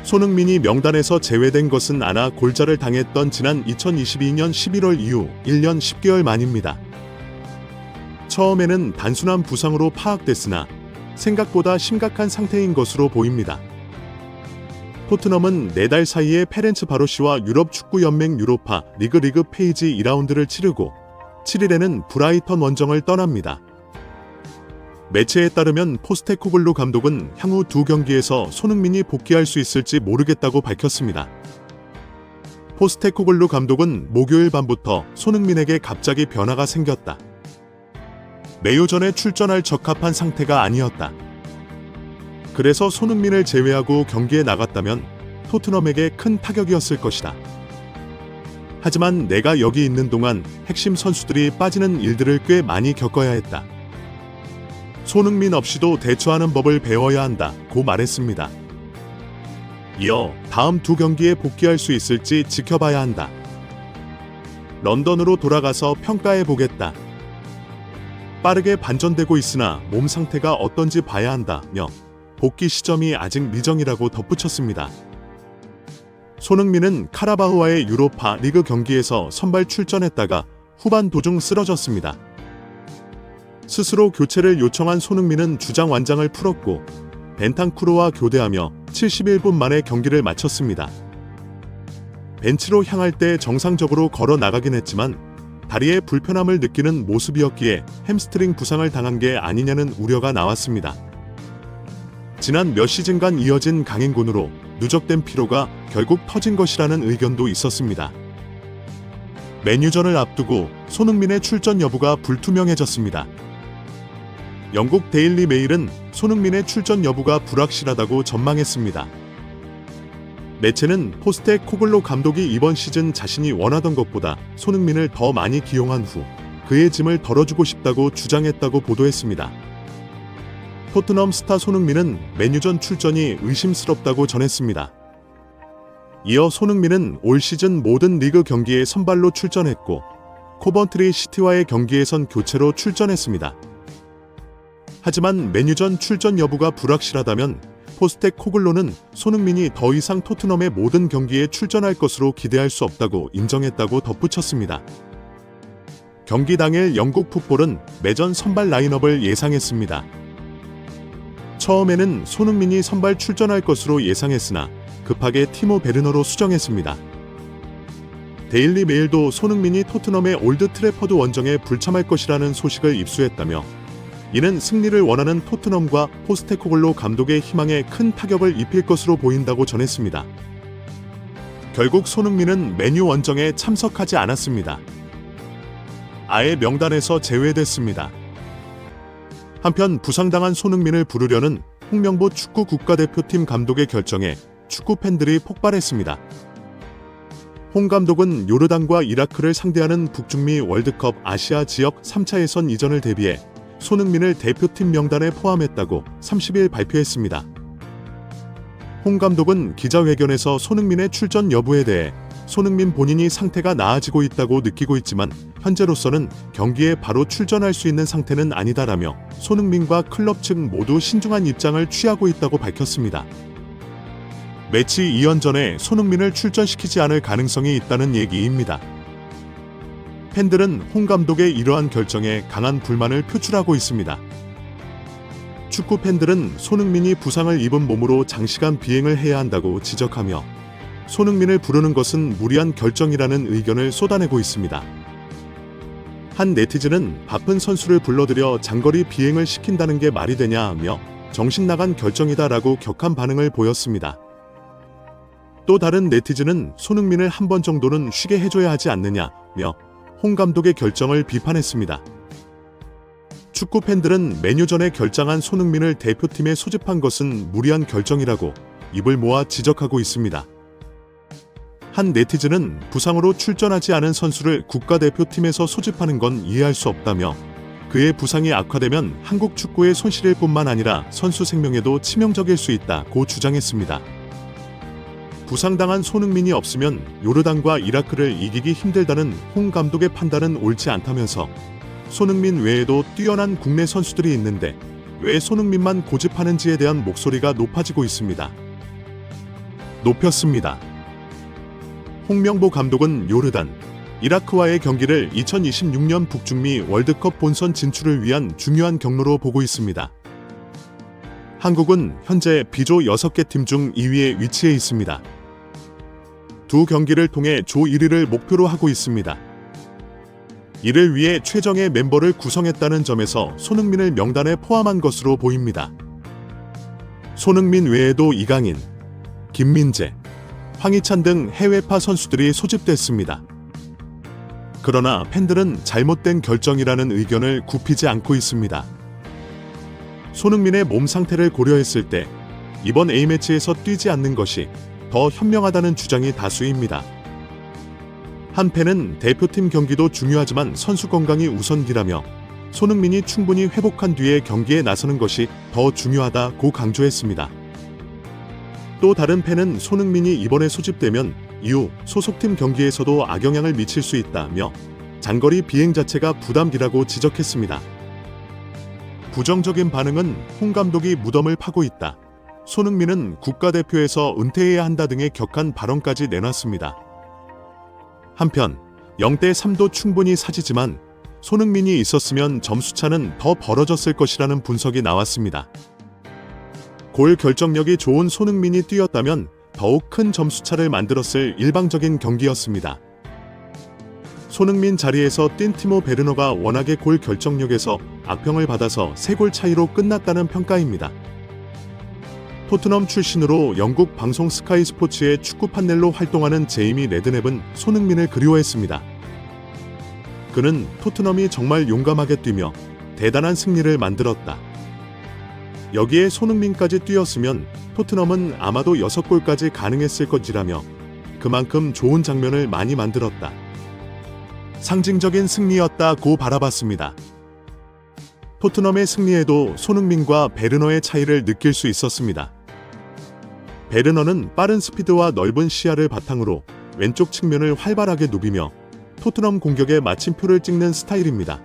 손흥민이 명단에서 제외된 것은 아나 골절을 당했던 지난 2022년 11월 이후 1년 10개월 만입니다. 처음에는 단순한 부상으로 파악됐으나 생각보다 심각한 상태인 것으로 보입니다. 토트넘은 4달 사이에 페렌츠 바로시와 유럽 축구 연맹 유로파 리그 페이지 2라운드를 치르고 7일에는 브라이턴 원정을 떠납니다. 매체에 따르면 포스테코글로 감독은 향후 2경기에서 손흥민이 복귀할 수 있을지 모르겠다고 밝혔습니다. 포스테코글로 감독은 목요일 밤부터 손흥민에게 갑자기 변화가 생겼다. 메요전에 출전할 적합한 상태가 아니었다. 그래서 손흥민을 제외하고 경기에 나갔다면 토트넘에게 큰 타격이었을 것이다. 하지만 내가 여기 있는 동안 핵심 선수들이 빠지는 일들을 꽤 많이 겪어야 했다. 손흥민 없이도 대처하는 법을 배워야 한다고 말했습니다. 이어 다음 2경기에 복귀할 수 있을지 지켜봐야 한다. 런던으로 돌아가서 평가해 보겠다. 빠르게 반전되고 있으나 몸 상태가 어떤지 봐야 한다며 복귀 시점이 아직 미정이라고 덧붙였습니다. 손흥민은 카라바흐와의 유로파 리그 경기에서 선발 출전했다가 후반 도중 쓰러졌습니다. 스스로 교체를 요청한 손흥민은 주장 완장을 풀었고 벤탄쿠르와 교대하며 71분 만에 경기를 마쳤습니다. 벤치로 향할 때 정상적으로 걸어 나가긴 했지만 다리에 불편함을 느끼는 모습이었기에 햄스트링 부상을 당한 게 아니냐는 우려가 나왔습니다. 지난 몇 시즌간 이어진 강행군으로 누적된 피로가 결국 터진 것이라는 의견도 있었습니다. 맨유전을 앞두고 손흥민의 출전 여부가 불투명해졌습니다. 영국 데일리 메일은 손흥민의 출전 여부가 불확실하다고 전망했습니다. 매체는 포스테코글로 감독이 이번 시즌 자신이 원하던 것보다 손흥민을 더 많이 기용한 후 그의 짐을 덜어주고 싶다고 주장했다고 보도했습니다. 토트넘 스타 손흥민은 맨유전 출전이 의심스럽다고 전했습니다. 이어 손흥민은 올 시즌 모든 리그 경기에 선발로 출전했고 코번트리 시티와의 경기에선 교체로 출전했습니다. 하지만 맨유전 출전 여부가 불확실하다면 포스테코글로는 손흥민이 더 이상 토트넘의 모든 경기에 출전할 것으로 기대할 수 없다고 인정했다고 덧붙였습니다. 경기 당일 영국 풋볼은 매전 선발 라인업을 예상했습니다. 처음에는 손흥민이 선발 출전할 것으로 예상했으나 급하게 티모 베르너로 수정했습니다. 데일리 메일도 손흥민이 토트넘의 올드 트래퍼드 원정에 불참할 것이라는 소식을 입수했다며 이는 승리를 원하는 토트넘과 포스테코글로 감독의 희망에 큰 타격을 입힐 것으로 보인다고 전했습니다. 결국 손흥민은 맨유 원정에 참석하지 않았습니다. 아예 명단에서 제외됐습니다. 한편 부상당한 손흥민을 부르려는 홍명보 축구 국가대표팀 감독의 결정에 축구 팬들이 폭발했습니다. 홍 감독은 요르단과 이라크를 상대하는 북중미 월드컵 아시아 지역 3차 예선 이전을 대비해 손흥민을 대표팀 명단에 포함했다고 30일 발표했습니다. 홍 감독은 기자회견에서 손흥민의 출전 여부에 대해 손흥민 본인이 상태가 나아지고 있다고 느끼고 있지만 현재로서는 경기에 바로 출전할 수 있는 상태는 아니다라며 손흥민과 클럽 측 모두 신중한 입장을 취하고 있다고 밝혔습니다. 매치 2연 전에 손흥민을 출전시키지 않을 가능성이 있다는 얘기입니다. 팬들은 홍 감독의 이러한 결정에 강한 불만을 표출하고 있습니다. 축구 팬들은 손흥민이 부상을 입은 몸으로 장시간 비행을 해야 한다고 지적하며 손흥민을 부르는 것은 무리한 결정이라는 의견을 쏟아내고 있습니다. 한 네티즌은 바쁜 선수를 불러들여 장거리 비행을 시킨다는 게 말이 되냐며 정신 나간 결정이다라고 격한 반응을 보였습니다. 또 다른 네티즌은 손흥민을 한 번 정도는 쉬게 해줘야 하지 않느냐며 홍 감독의 결정을 비판했습니다. 축구 팬들은 맨유전에 결장한 손흥민을 대표팀에 소집한 것은 무리한 결정이라고 입을 모아 지적하고 있습니다. 한 네티즌은 부상으로 출전하지 않은 선수를 국가대표팀에서 소집하는 건 이해할 수 없다며 그의 부상이 악화되면 한국 축구의 손실일 뿐만 아니라 선수 생명에도 치명적일 수 있다고 주장했습니다. 부상당한 손흥민이 없으면 요르단과 이라크를 이기기 힘들다는 홍 감독의 판단은 옳지 않다면서 손흥민 외에도 뛰어난 국내 선수들이 있는데 왜 손흥민만 고집하는지에 대한 목소리가 높아지고 있습니다. 높였습니다. 홍명보 감독은 요르단, 이라크와의 경기를 2026년 북중미 월드컵 본선 진출을 위한 중요한 경로로 보고 있습니다. 한국은 현재 B조 6개 팀 중 2위에 위치해 있습니다. 두 경기를 통해 조 1위를 목표로 하고 있습니다. 이를 위해 최정예 멤버를 구성했다는 점에서 손흥민을 명단에 포함한 것으로 보입니다. 손흥민 외에도 이강인, 김민재, 황희찬 등 해외파 선수들이 소집됐습니다. 그러나 팬들은 잘못된 결정이라는 의견을 굽히지 않고 있습니다. 손흥민의 몸 상태를 고려했을 때 이번 A매치에서 뛰지 않는 것이 더 현명하다는 주장이 다수입니다. 한 팬은 대표팀 경기도 중요하지만 선수 건강이 우선기라며 손흥민이 충분히 회복한 뒤에 경기에 나서는 것이 더 중요하다고 강조했습니다. 또 다른 팬은 손흥민이 이번에 소집되면 이후 소속팀 경기에서도 악영향을 미칠 수 있다며 장거리 비행 자체가 부담이라고 지적했습니다. 부정적인 반응은 홍 감독이 무덤을 파고 있다. 손흥민은 국가대표에서 은퇴해야 한다 등의 격한 발언까지 내놨습니다. 한편 0대3도 충분히 사지지만 손흥민이 있었으면 점수차는 더 벌어졌을 것이라는 분석이 나왔습니다. 골 결정력이 좋은 손흥민이 뛰었다면 더욱 큰 점수차를 만들었을 일방적인 경기였습니다. 손흥민 자리에서 뛴 티모 베르너가 워낙에 골 결정력에서 악평을 받아서 3골 차이로 끝났다는 평가입니다. 토트넘 출신으로 영국 방송 스카이 스포츠의 축구 판넬로 활동하는 제이미 레드냅은 손흥민을 그리워했습니다. 그는 토트넘이 정말 용감하게 뛰며 대단한 승리를 만들었다. 여기에 손흥민까지 뛰었으면 토트넘은 아마도 6골까지 가능했을 것이라며 그만큼 좋은 장면을 많이 만들었다. 상징적인 승리였다고 바라봤습니다. 토트넘의 승리에도 손흥민과 베르너의 차이를 느낄 수 있었습니다. 베르너는 빠른 스피드와 넓은 시야를 바탕으로 왼쪽 측면을 활발하게 누비며 토트넘 공격에 마침표를 찍는 스타일입니다.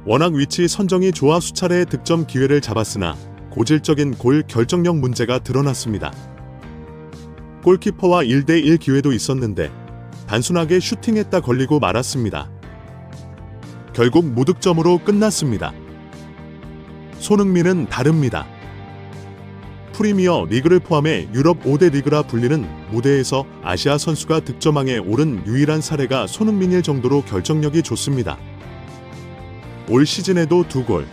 워낙 위치 선정이 좋아 수차례의 득점 기회를 잡았으나 고질적인 골 결정력 문제가 드러났습니다. 골키퍼와 1대1 기회도 있었는데 단순하게 슈팅했다 걸리고 말았습니다. 결국 무득점으로 끝났습니다. 손흥민은 다릅니다. 프리미어 리그를 포함해 유럽 5대 리그라 불리는 무대에서 아시아 선수가 득점왕에 오른 유일한 사례가 손흥민일 정도로 결정력이 좋습니다. 올 시즌에도 2골,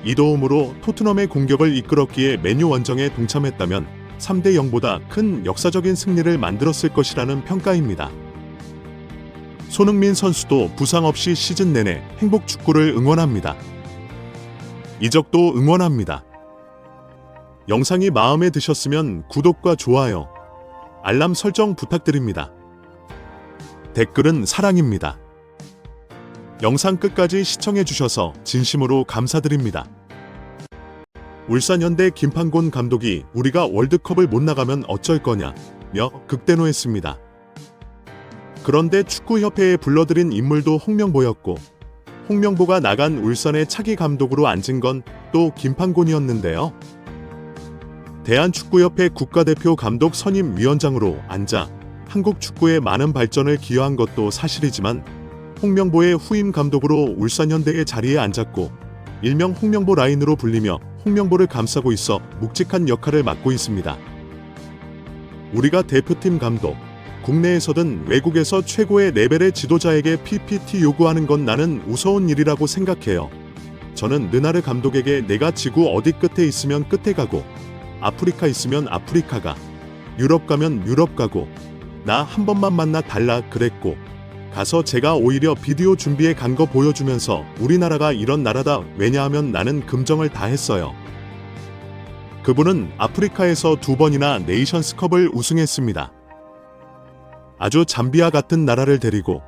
2도움으로 토트넘의 공격을 이끌었기에 맨유 원정에 동참했다면 3대 0보다 큰 역사적인 승리를 만들었을 것이라는 평가입니다. 손흥민 선수도 부상 없이 시즌 내내 행복 축구를 응원합니다. 이적도 응원합니다. 영상이 마음에 드셨으면 구독과 좋아요, 알람 설정 부탁드립니다. 댓글은 사랑입니다. 영상 끝까지 시청해주셔서 진심으로 감사드립니다. 울산현대 김판곤 감독이 우리가 월드컵을 못 나가면 어쩔 거냐며 극대노했습니다. 그런데 축구협회에 불러들인 인물도 홍명보였고 홍명보가 나간 울산의 차기 감독으로 앉은 건 또 김판곤이었는데요. 대한축구협회 국가대표 감독 선임위원장으로 앉아 한국 축구의 많은 발전을 기여한 것도 사실이지만 홍명보의 후임 감독으로 울산현대의 자리에 앉았고 일명 홍명보 라인으로 불리며 홍명보를 감싸고 있어 묵직한 역할을 맡고 있습니다. 우리가 대표팀 감독, 국내에서든 외국에서 최고의 레벨의 지도자에게 PPT 요구하는 건 나는 우스운 일이라고 생각해요. 저는 르나르 감독에게 내가 지구 어디 끝에 있으면 끝에 가고 아프리카 있으면 아프리카 가, 유럽 가면 유럽 가고 나 한 번만 만나 달라 그랬고 가서 제가 오히려 비디오 준비해 간 거 보여주면서 우리나라가 이런 나라다 왜냐하면 나는 금정을 다 했어요. 그분은 아프리카에서 2번이나 네이션스컵을 우승했습니다. 아주 잠비아 같은 나라를 데리고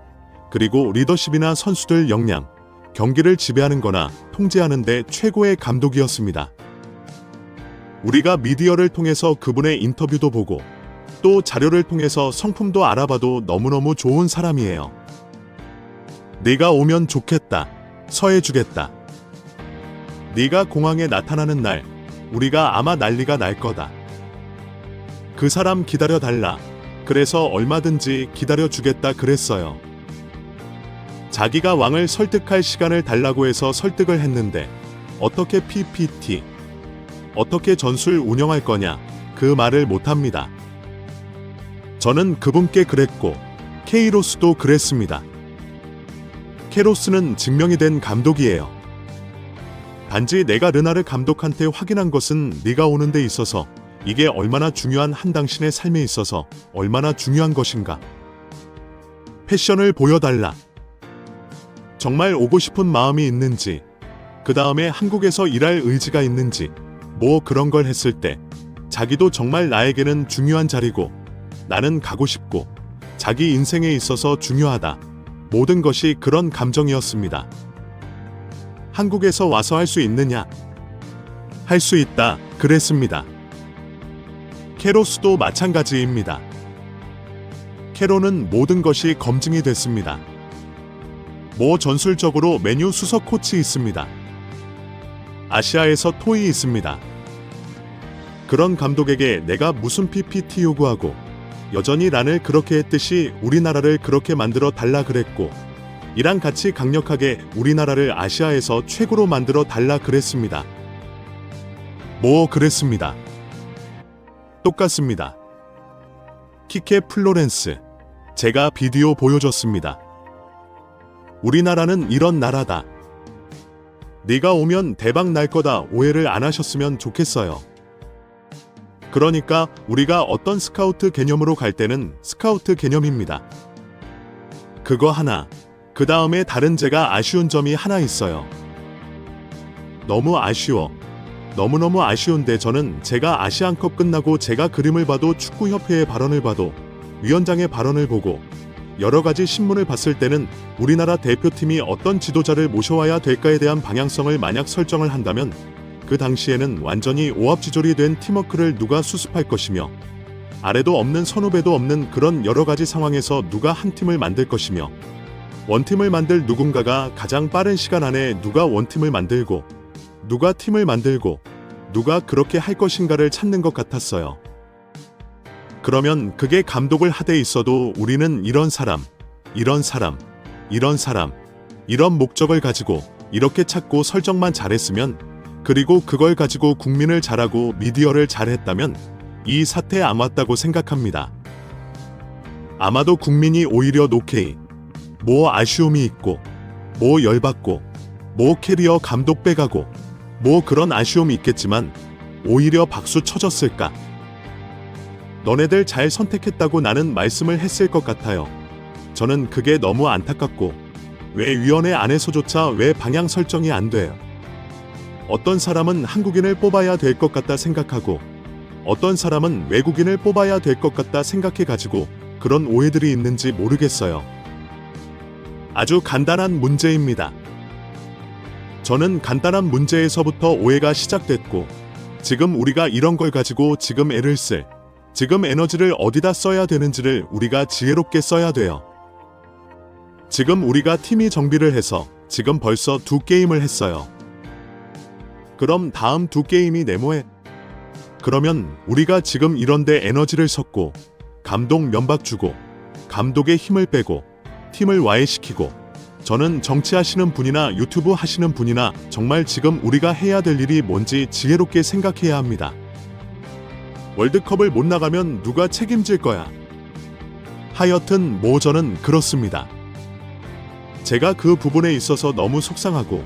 그리고 리더십이나 선수들 역량, 경기를 지배하는 거나 통제하는 데 최고의 감독이었습니다. 우리가 미디어를 통해서 그분의 인터뷰도 보고 또 자료를 통해서 성품도 알아봐도 너무너무 좋은 사람이에요. 네가 오면 좋겠다. 서해주겠다. 네가 공항에 나타나는 날 우리가 아마 난리가 날 거다. 그 사람 기다려달라. 그래서 얼마든지 기다려주겠다 그랬어요. 자기가 왕을 설득할 시간을 달라고 해서 설득을 했는데 어떻게 PPT, 어떻게 전술 운영할 거냐 그 말을 못합니다. 저는 그분께 그랬고 케이로스도 그랬습니다. 케로스는 증명이 된 감독이에요. 단지 내가 르나르 감독한테 확인한 것은 네가 오는 데 있어서 이게 얼마나 중요한 한 당신의 삶에 있어서 얼마나 중요한 것인가. 패션을 보여달라. 정말 오고 싶은 마음이 있는지, 그 다음에 한국에서 일할 의지가 있는지 뭐 그런 걸 했을 때 자기도 정말 나에게는 중요한 자리고 나는 가고 싶고 자기 인생에 있어서 중요하다. 모든 것이 그런 감정이었습니다. 한국에서 와서 할 수 있느냐? 할 수 있다. 그랬습니다. 케로스도 마찬가지입니다. 케로는 모든 것이 검증이 됐습니다. 뭐 전술적으로 메뉴 수석 코치 있습니다. 아시아에서 토이 있습니다. 그런 감독에게 내가 무슨 PPT 요구하고 여전히 란을 그렇게 했듯이 우리나라를 그렇게 만들어 달라 그랬고 이랑 같이 강력하게 우리나라를 아시아에서 최고로 만들어 달라 그랬습니다. 뭐 그랬습니다. 똑같습니다. 키케 플로렌스, 제가 비디오 보여줬습니다. 우리나라는 이런 나라다. 네가 오면 대박 날 거다 오해를 안 하셨으면 좋겠어요. 그러니까 우리가 어떤 스카우트 개념으로 갈 때는 스카우트 개념입니다. 그거 하나, 그 다음에 다른 제가 아쉬운 점이 하나 있어요. 너무 아쉬워. 너무너무 아쉬운데 저는 제가 아시안컵 끝나고 제가 그림을 봐도 축구협회의 발언을 봐도 위원장의 발언을 보고 여러 가지 신문을 봤을 때는 우리나라 대표팀이 어떤 지도자를 모셔와야 될까에 대한 방향성을 만약 설정을 한다면 그 당시에는 완전히 오합지졸이 된 팀워크를 누가 수습할 것이며 아래도 없는 선후배도 없는 그런 여러 가지 상황에서 누가 한 팀을 만들 것이며 원팀을 만들 누군가가 가장 빠른 시간 안에 누가 원팀을 만들고 누가 팀을 만들고 누가 그렇게 할 것인가를 찾는 것 같았어요. 그러면 그게 감독을 하되 있어도 우리는 이런 사람, 이런 사람, 이런 사람, 이런 목적을 가지고 이렇게 찾고 설정만 잘했으면 그리고 그걸 가지고 국민을 잘하고 미디어를 잘했다면 이 사태에 안 왔다고 생각합니다. 아마도 국민이 오히려 노케이, 뭐 아쉬움이 있고, 뭐 열받고, 뭐 캐리어 감독 빼가고, 뭐 그런 아쉬움이 있겠지만 오히려 박수 쳐줬을까? 너네들 잘 선택했다고 나는 말씀을 했을 것 같아요. 저는 그게 너무 안타깝고 왜 위원회 안에서조차 왜 방향 설정이 안 돼요? 어떤 사람은 한국인을 뽑아야 될 것 같다 생각하고 어떤 사람은 외국인을 뽑아야 될 것 같다 생각해가지고 그런 오해들이 있는지 모르겠어요. 아주 간단한 문제입니다. 저는 간단한 문제에서부터 오해가 시작됐고 지금 우리가 이런 걸 가지고 지금 애를 쓸, 지금 에너지를 어디다 써야 되는지를 우리가 지혜롭게 써야 돼요. 지금 우리가 팀이 정비를 해서 지금 벌써 2게임을 했어요. 그럼 다음 2게임이 네모에 그러면 우리가 지금 이런데 에너지를 썼고 감독 면박 주고 감독의 힘을 빼고 팀을 와해시키고 저는 정치하시는 분이나 유튜브 하시는 분이나 정말 지금 우리가 해야 될 일이 뭔지 지혜롭게 생각해야 합니다. 월드컵을 못 나가면 누가 책임질 거야? 하여튼 뭐 저는 그렇습니다. 제가 그 부분에 있어서 너무 속상하고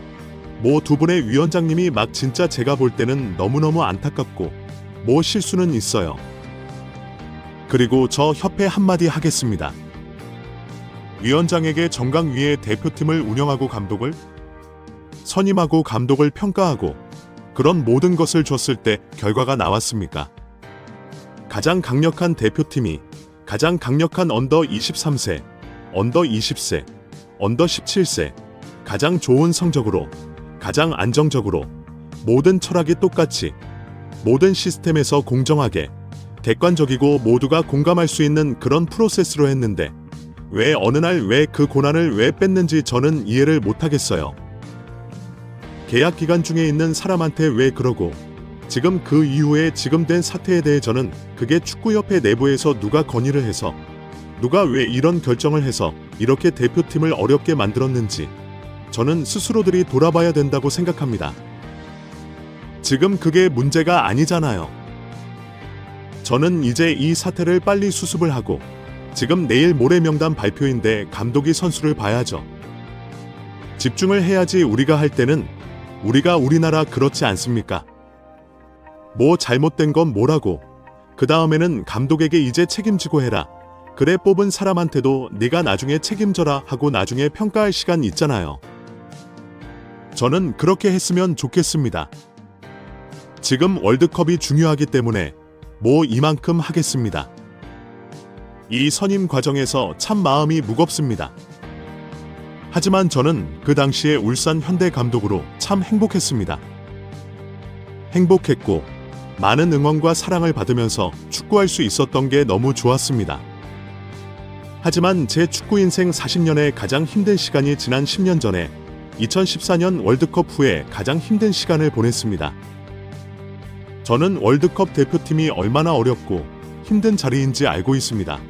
뭐 두 분의 위원장님이 막 진짜 제가 볼 때는 너무너무 안타깝고 뭐 실수는 있어요. 그리고 저 협회 한마디 하겠습니다. 위원장에게 정강 위에 대표팀을 운영하고 감독을 선임하고 감독을 평가하고 그런 모든 것을 줬을 때 결과가 나왔습니까? 가장 강력한 대표팀이 가장 강력한 언더 23세, 언더 20세, 언더 17세 가장 좋은 성적으로 가장 안정적으로 모든 철학이 똑같이 모든 시스템에서 공정하게 객관적이고 모두가 공감할 수 있는 그런 프로세스로 했는데 왜 어느 날 왜 그 고난을 왜 뺐는지 저는 이해를 못하겠어요. 계약 기간 중에 있는 사람한테 왜 그러고 지금 그 이후에 지금 된 사태에 대해 저는 그게 축구협회 내부에서 누가 건의를 해서 누가 왜 이런 결정을 해서 이렇게 대표팀을 어렵게 만들었는지 저는 스스로들이 돌아봐야 된다고 생각합니다. 지금 그게 문제가 아니잖아요. 저는 이제 이 사태를 빨리 수습을 하고 지금 내일 모레 명단 발표인데 감독이 선수를 봐야죠. 집중을 해야지. 우리가 할 때는 우리가 우리나라 그렇지 않습니까? 뭐 잘못된 건 뭐라고 그 다음에는 감독에게 이제 책임지고 해라. 그래 뽑은 사람한테도 네가 나중에 책임져라 하고 나중에 평가할 시간 있잖아요. 저는 그렇게 했으면 좋겠습니다. 지금 월드컵이 중요하기 때문에 뭐 이만큼 하겠습니다. 이 선임 과정에서 참 마음이 무겁습니다. 하지만 저는 그 당시에 울산 현대 감독으로 참 행복했습니다. 행복했고 많은 응원과 사랑을 받으면서 축구할 수 있었던 게 너무 좋았습니다. 하지만 제 축구 인생 40년의 가장 힘든 시간이 지난 10년 전에 2014년 월드컵 후에 가장 힘든 시간을 보냈습니다. 저는 월드컵 대표팀이 얼마나 어렵고 힘든 자리인지 알고 있습니다.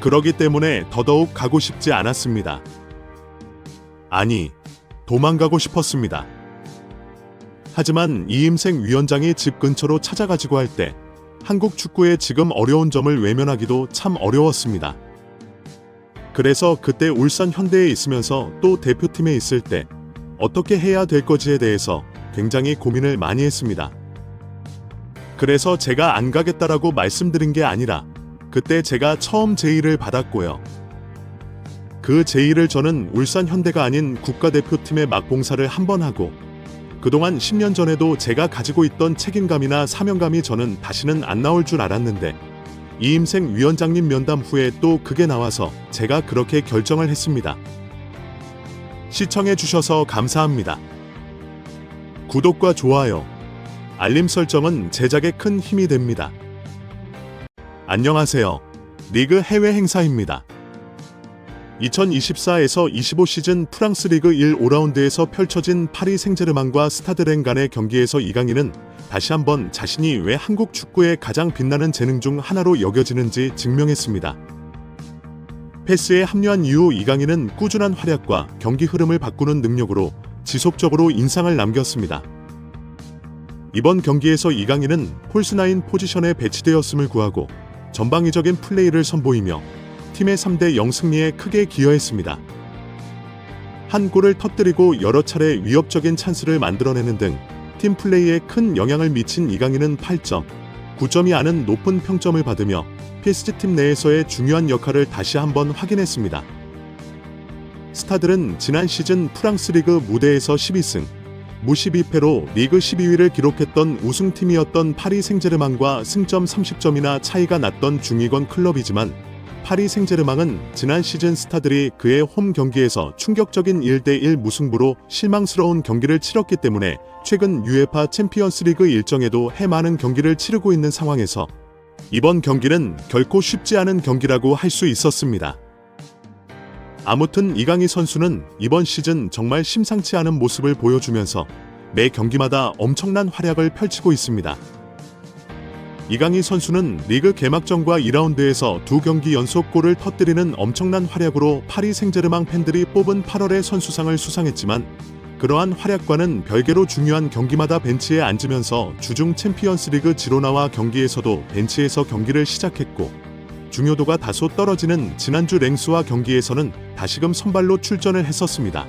그러기 때문에 더더욱 가고 싶지 않았습니다. 아니, 도망가고 싶었습니다. 하지만 이임생 위원장이 집 근처로 찾아가지고 할 때 한국 축구의 지금 어려운 점을 외면하기도 참 어려웠습니다. 그래서 그때 울산 현대에 있으면서 또 대표팀에 있을 때 어떻게 해야 될 거지에 대해서 굉장히 고민을 많이 했습니다. 그래서 제가 안 가겠다라고 말씀드린 게 아니라 그때 제가 처음 제의를 받았고요. 그 제의를 저는 울산 현대가 아닌 국가대표팀에 막 봉사를 한 번 하고 그동안 10년 전에도 제가 가지고 있던 책임감이나 사명감이 저는 다시는 안 나올 줄 알았는데 이임생 위원장님 면담 후에 또 그게 나와서 제가 그렇게 결정을 했습니다. 시청해 주셔서 감사합니다. 구독과 좋아요, 알림 설정은 제작에 큰 힘이 됩니다. 안녕하세요. 리그 해외 행사입니다. 2024에서 25 시즌 프랑스 리그 1 5라운드에서 펼쳐진 파리 생제르맹과 스타드 렌 간의 경기에서 이강인은 다시 한번 자신이 왜 한국 축구의 가장 빛나는 재능 중 하나로 여겨지는지 증명했습니다. 패스에 합류한 이후 이강인은 꾸준한 활약과 경기 흐름을 바꾸는 능력으로 지속적으로 인상을 남겼습니다. 이번 경기에서 이강인은 폴스9 포지션에 배치되었음을 구하고 전방위적인 플레이를 선보이며 팀의 3대0 승리에 크게 기여했습니다. 한 골을 터뜨리고 여러 차례 위협적인 찬스를 만들어내는 등 팀 플레이에 큰 영향을 미친 이강인은 8점, 9점이 아는 높은 평점을 받으며 PSG팀 내에서의 중요한 역할을 다시 한번 확인했습니다. 스타들은 지난 시즌 프랑스 리그 무대에서 12승, 무 12패로 리그 12위를 기록했던 우승팀이었던 파리 생제르맹과 승점 30점이나 차이가 났던 중위권 클럽이지만 파리 생제르맹은 지난 시즌 스타들이 그의 홈 경기에서 충격적인 1대1 무승부로 실망스러운 경기를 치렀기 때문에 최근 UEFA 챔피언스 리그 일정에도 해마는 경기를 치르고 있는 상황에서 이번 경기는 결코 쉽지 않은 경기라고 할 수 있었습니다. 아무튼 이강인 선수는 이번 시즌 정말 심상치 않은 모습을 보여주면서 매 경기마다 엄청난 활약을 펼치고 있습니다. 이강인 선수는 리그 개막전과 2라운드에서 2경기 연속 골을 터뜨리는 엄청난 활약으로 파리 생제르맹 팬들이 뽑은 8월의 선수상을 수상했지만 그러한 활약과는 별개로 중요한 경기마다 벤치에 앉으면서 주중 챔피언스리그 지로나와 경기에서도 벤치에서 경기를 시작했고 중요도가 다소 떨어지는 지난주 랭스와 경기에서는 다시금 선발로 출전을 했었습니다.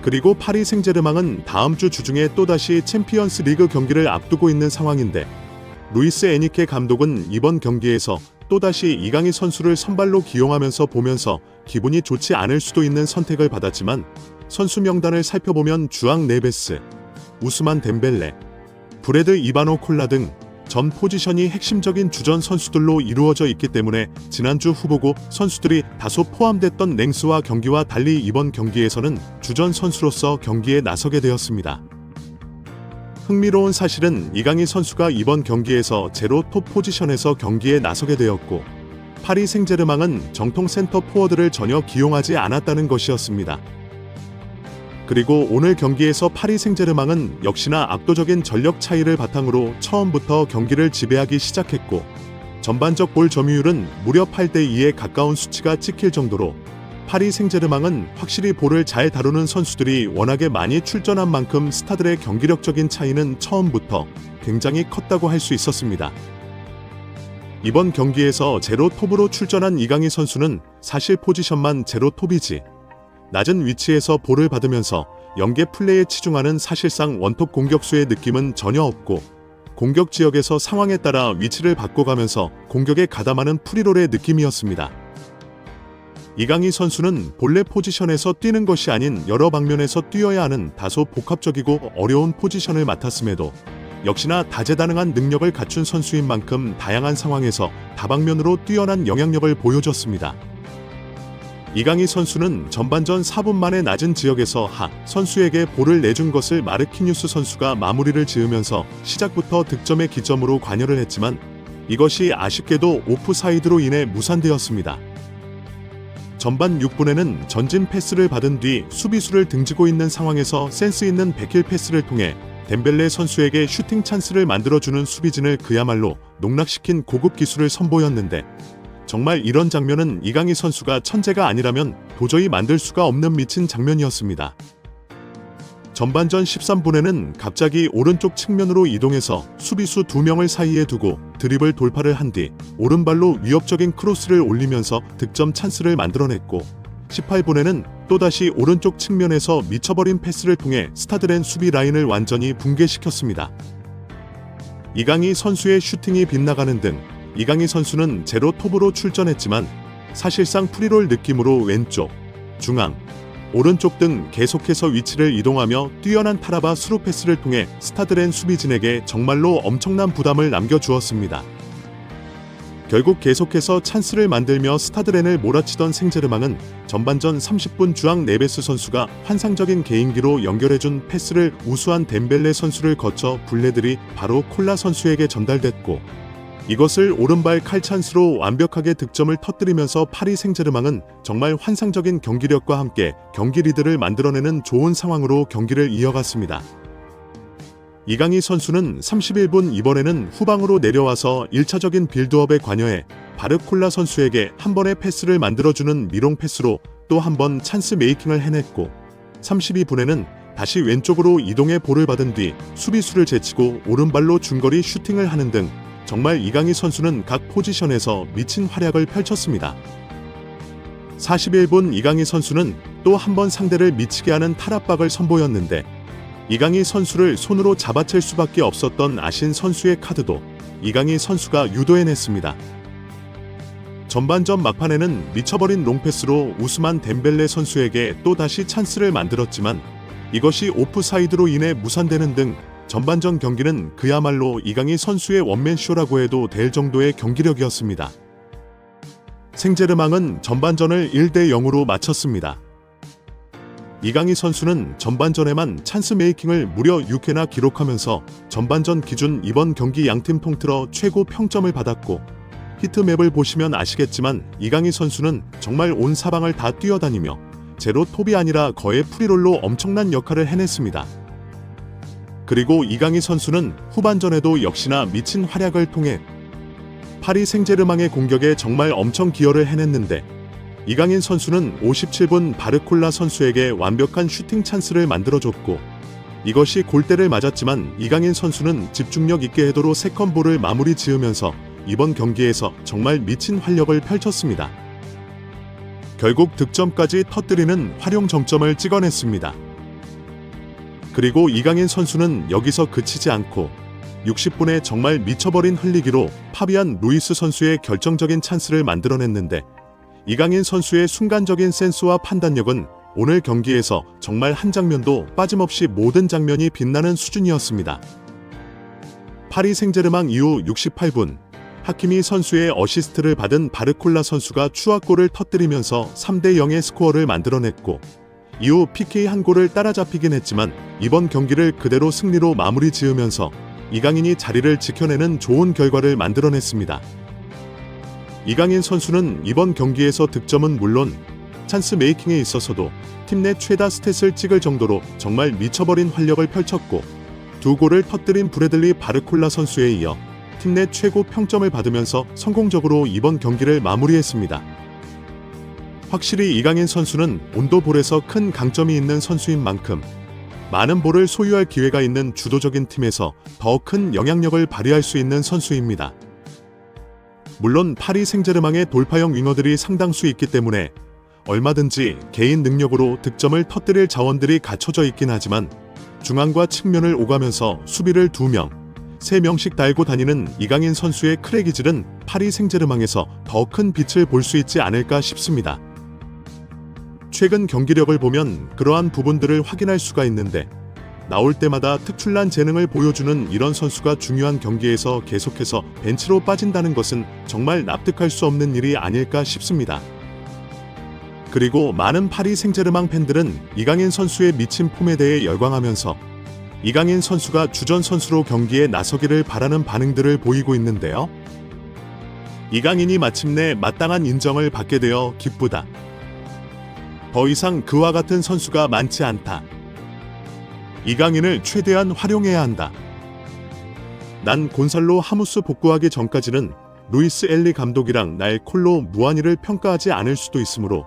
그리고 파리 생제르맹은 다음 주 주중에 또다시 챔피언스 리그 경기를 앞두고 있는 상황인데 루이스 에니케 감독은 이번 경기에서 또다시 이강인 선수를 선발로 기용하면서 보면서 기분이 좋지 않을 수도 있는 선택을 받았지만 선수 명단을 살펴보면 주앙 네베스, 우스만 덴벨레, 브레드 이바노 콜라 등 전 포지션이 핵심적인 주전 선수들로 이루어져 있기 때문에 지난주 후보고 선수들이 다소 포함됐던 랭스와 경기와 달리 이번 경기에서는 주전 선수로서 경기에 나서게 되었습니다. 흥미로운 사실은 이강인 선수가 이번 경기에서 제로 톱 포지션에서 경기에 나서게 되었고 파리 생제르맹은 정통 센터 포워드를 전혀 기용하지 않았다는 것이었습니다. 그리고 오늘 경기에서 파리 생제르맹은 역시나 압도적인 전력 차이를 바탕으로 처음부터 경기를 지배하기 시작했고 전반적 볼 점유율은 무려 8대2에 가까운 수치가 찍힐 정도로 파리 생제르맹은 확실히 볼을 잘 다루는 선수들이 워낙에 많이 출전한 만큼 스타들의 경기력적인 차이는 처음부터 굉장히 컸다고 할 수 있었습니다. 이번 경기에서 제로 톱으로 출전한 이강인 선수는 사실 포지션만 제로 톱이지 낮은 위치에서 볼을 받으면서 연계 플레이에 치중하는 사실상 원톱 공격수의 느낌은 전혀 없고 공격 지역에서 상황에 따라 위치를 바꿔가면서 공격에 가담하는 프리롤의 느낌이었습니다. 이강인 선수는 본래 포지션에서 뛰는 것이 아닌 여러 방면에서 뛰어야 하는 다소 복합적이고 어려운 포지션을 맡았음에도 역시나 다재다능한 능력을 갖춘 선수인 만큼 다양한 상황에서 다방면으로 뛰어난 영향력을 보여줬습니다. 이강인 선수는 전반전 4분 만에 낮은 지역에서 하 선수에게 볼을 내준 것을 마르키뉴스 선수가 마무리를 지으면서 시작부터 득점의 기점으로 관여를 했지만 이것이 아쉽게도 오프사이드로 인해 무산되었습니다. 전반 6분에는 전진 패스를 받은 뒤 수비수를 등지고 있는 상황에서 센스 있는 백힐 패스를 통해 덴벨레 선수에게 슈팅 찬스를 만들어주는 수비진을 그야말로 농락시킨 고급 기술을 선보였는데 정말 이런 장면은 이강인 선수가 천재가 아니라면 도저히 만들 수가 없는 미친 장면이었습니다. 전반전 13분에는 갑자기 오른쪽 측면으로 이동해서 수비수 2명을 사이에 두고 드리블 돌파를 한 뒤 오른발로 위협적인 크로스를 올리면서 득점 찬스를 만들어냈고 18분에는 또다시 오른쪽 측면에서 미쳐버린 패스를 통해 스타드렌 수비 라인을 완전히 붕괴시켰습니다. 이강인 선수의 슈팅이 빗나가는 등 이강인 선수는 제로 톱으로 출전했지만 사실상 프리롤 느낌으로 왼쪽, 중앙, 오른쪽 등 계속해서 위치를 이동하며 뛰어난 타라바 스루 패스를 통해 스타드렌 수비진에게 정말로 엄청난 부담을 남겨주었습니다. 결국 계속해서 찬스를 만들며 스타드렌을 몰아치던 생제르맹은 전반전 30분 주앙 네베스 선수가 환상적인 개인기로 연결해준 패스를 우수한 덴벨레 선수를 거쳐 블레들이 바로 콜라 선수에게 전달됐고, 이것을 오른발 칼찬스로 완벽하게 득점을 터뜨리면서 파리 생제르맹은 정말 환상적인 경기력과 함께 경기 리드를 만들어내는 좋은 상황으로 경기를 이어갔습니다. 이강인 선수는 31분 이번에는 후방으로 내려와서 1차적인 빌드업에 관여해 바르콜라 선수에게 한 번의 패스를 만들어주는 미롱 패스로 또 한 번 찬스 메이킹을 해냈고, 32분에는 다시 왼쪽으로 이동해 볼을 받은 뒤 수비수를 제치고 오른발로 중거리 슈팅을 하는 등 정말 이강인 선수는 각 포지션에서 미친 활약을 펼쳤습니다. 41분 이강인 선수는 또 한 번 상대를 미치게 하는 탈압박을 선보였는데, 이강인 선수를 손으로 잡아챌 수밖에 없었던 아신 선수의 카드도 이강인 선수가 유도해냈습니다. 전반전 막판에는 미쳐버린 롱패스로 우스만 덴벨레 선수에게 또다시 찬스를 만들었지만 이것이 오프사이드로 인해 무산되는 등 전반전 경기는 그야말로 이강인 선수의 원맨쇼라고 해도 될 정도의 경기력이었습니다. 생제르맹은 전반전을 1대 0으로 마쳤습니다. 이강인 선수는 전반전에만 찬스 메이킹을 무려 6회나 기록하면서 전반전 기준 이번 경기 양팀 통틀어 최고 평점을 받았고, 히트맵을 보시면 아시겠지만 이강인 선수는 정말 온 사방을 다 뛰어다니며 제로 톱이 아니라 거의 프리롤로 엄청난 역할을 해냈습니다. 그리고 이강인 선수는 후반전에도 역시나 미친 활약을 통해 파리 생제르맹의 공격에 정말 엄청 기여를 해냈는데, 이강인 선수는 57분 바르콜라 선수에게 완벽한 슈팅 찬스를 만들어줬고, 이것이 골대를 맞았지만 이강인 선수는 집중력 있게 헤더로 세컨볼을 마무리 지으면서 이번 경기에서 정말 미친 활약을 펼쳤습니다. 결국 득점까지 터뜨리는 활용 정점을 찍어냈습니다. 그리고 이강인 선수는 여기서 그치지 않고 60분에 정말 미쳐버린 흘리기로 파비안 루이스 선수의 결정적인 찬스를 만들어냈는데, 이강인 선수의 순간적인 센스와 판단력은 오늘 경기에서 정말 한 장면도 빠짐없이 모든 장면이 빛나는 수준이었습니다. 파리 생제르맹 이후 68분, 하키미 선수의 어시스트를 받은 바르콜라 선수가 추가골을 터뜨리면서 3대 0의 스코어를 만들어냈고, 이후 PK 한 골을 따라잡히긴 했지만 이번 경기를 그대로 승리로 마무리 지으면서 이강인이 자리를 지켜내는 좋은 결과를 만들어냈습니다. 이강인 선수는 이번 경기에서 득점은 물론 찬스 메이킹에 있어서도 팀 내 최다 스탯을 찍을 정도로 정말 미쳐버린 활약을 펼쳤고, 2골을 터뜨린 브래들리 바르콜라 선수에 이어 팀 내 최고 평점을 받으면서 성공적으로 이번 경기를 마무리했습니다. 확실히 이강인 선수는 온도볼에서 큰 강점이 있는 선수인 만큼 많은 볼을 소유할 기회가 있는 주도적인 팀에서 더 큰 영향력을 발휘할 수 있는 선수입니다. 물론 파리 생제르맹의 돌파형 윙어들이 상당수 있기 때문에 얼마든지 개인 능력으로 득점을 터뜨릴 자원들이 갖춰져 있긴 하지만, 중앙과 측면을 오가면서 수비를 2명, 3명씩 달고 다니는 이강인 선수의 크레기질은 파리 생제르맹에서 더 큰 빛을 볼 수 있지 않을까 싶습니다. 최근 경기력을 보면 그러한 부분들을 확인할 수가 있는데, 나올 때마다 특출난 재능을 보여주는 이런 선수가 중요한 경기에서 계속해서 벤치로 빠진다는 것은 정말 납득할 수 없는 일이 아닐까 싶습니다. 그리고 많은 파리 생제르맹 팬들은 이강인 선수의 미친 폼에 대해 열광하면서 이강인 선수가 주전 선수로 경기에 나서기를 바라는 반응들을 보이고 있는데요. 이강인이 마침내 마땅한 인정을 받게 되어 기쁘다. 더 이상 그와 같은 선수가 많지 않다. 이강인을 최대한 활용해야 한다. 난 곤살로 하무스 복구하기 전까지는 루이스 엘리 감독이랑 날 콜로 무한히를 평가하지 않을 수도 있으므로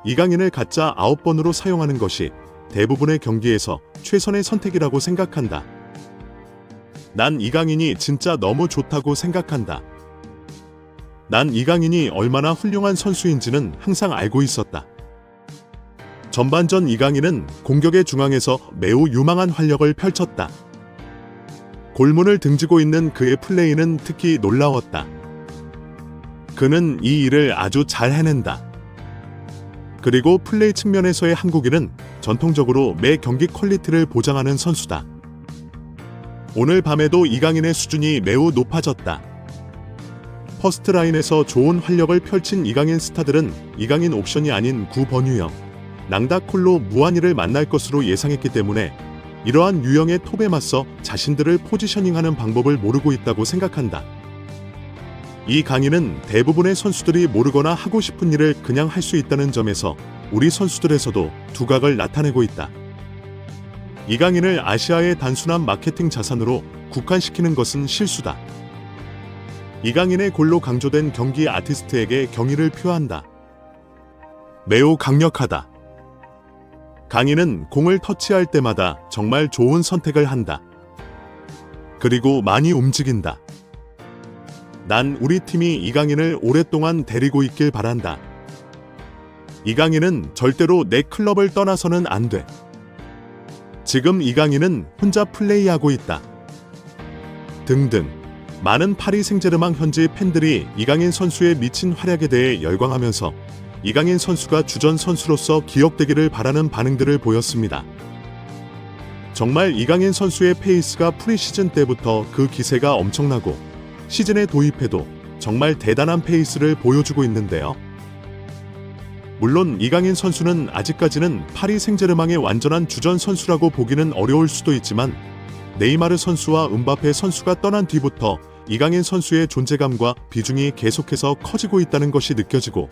이강인을 가짜 9번으로 사용하는 것이 대부분의 경기에서 최선의 선택이라고 생각한다. 난 이강인이 진짜 너무 좋다고 생각한다. 난 이강인이 얼마나 훌륭한 선수인지는 항상 알고 있었다. 전반전 이강인은 공격의 중앙에서 매우 유망한 활약을 펼쳤다. 골문을 등지고 있는 그의 플레이는 특히 놀라웠다. 그는 이 일을 아주 잘 해낸다. 그리고 플레이 측면에서의 한국인은 전통적으로 매 경기 퀄리티를 보장하는 선수다. 오늘 밤에도 이강인의 수준이 매우 높아졌다. 퍼스트라인에서 좋은 활약을 펼친 이강인 스타들은 이강인 옵션이 아닌 구번유영, 낭다콜로 무한이를 만날 것으로 예상했기 때문에 이러한 유형의 톱에 맞서 자신들을 포지셔닝하는 방법을 모르고 있다고 생각한다. 이 강인은 대부분의 선수들이 모르거나 하고 싶은 일을 그냥 할 수 있다는 점에서 우리 선수들에서도 두각을 나타내고 있다. 이강인을 아시아의 단순한 마케팅 자산으로 국한시키는 것은 실수다. 이강인의 골로 강조된 경기 아티스트에게 경의를 표한다. 매우 강력하다. 강인은 공을 터치할 때마다 정말 좋은 선택을 한다. 그리고 많이 움직인다. 난 우리 팀이 이강인을 오랫동안 데리고 있길 바란다. 이강인은 절대로 내 클럽을 떠나서는 안 돼. 지금 이강인은 혼자 플레이하고 있다. 등등. 많은 파리 생제르맹 현지 팬들이 이강인 선수의 미친 활약에 대해 열광하면서 이강인 선수가 주전 선수로서 기억되기를 바라는 반응들을 보였습니다. 정말 이강인 선수의 페이스가 프리시즌 때부터 그 기세가 엄청나고 시즌에 도입해도 정말 대단한 페이스를 보여주고 있는데요. 물론 이강인 선수는 아직까지는 파리 생제르맹의 완전한 주전 선수라고 보기는 어려울 수도 있지만 네이마르 선수와 음바페 선수가 떠난 뒤부터 이강인 선수의 존재감과 비중이 계속해서 커지고 있다는 것이 느껴지고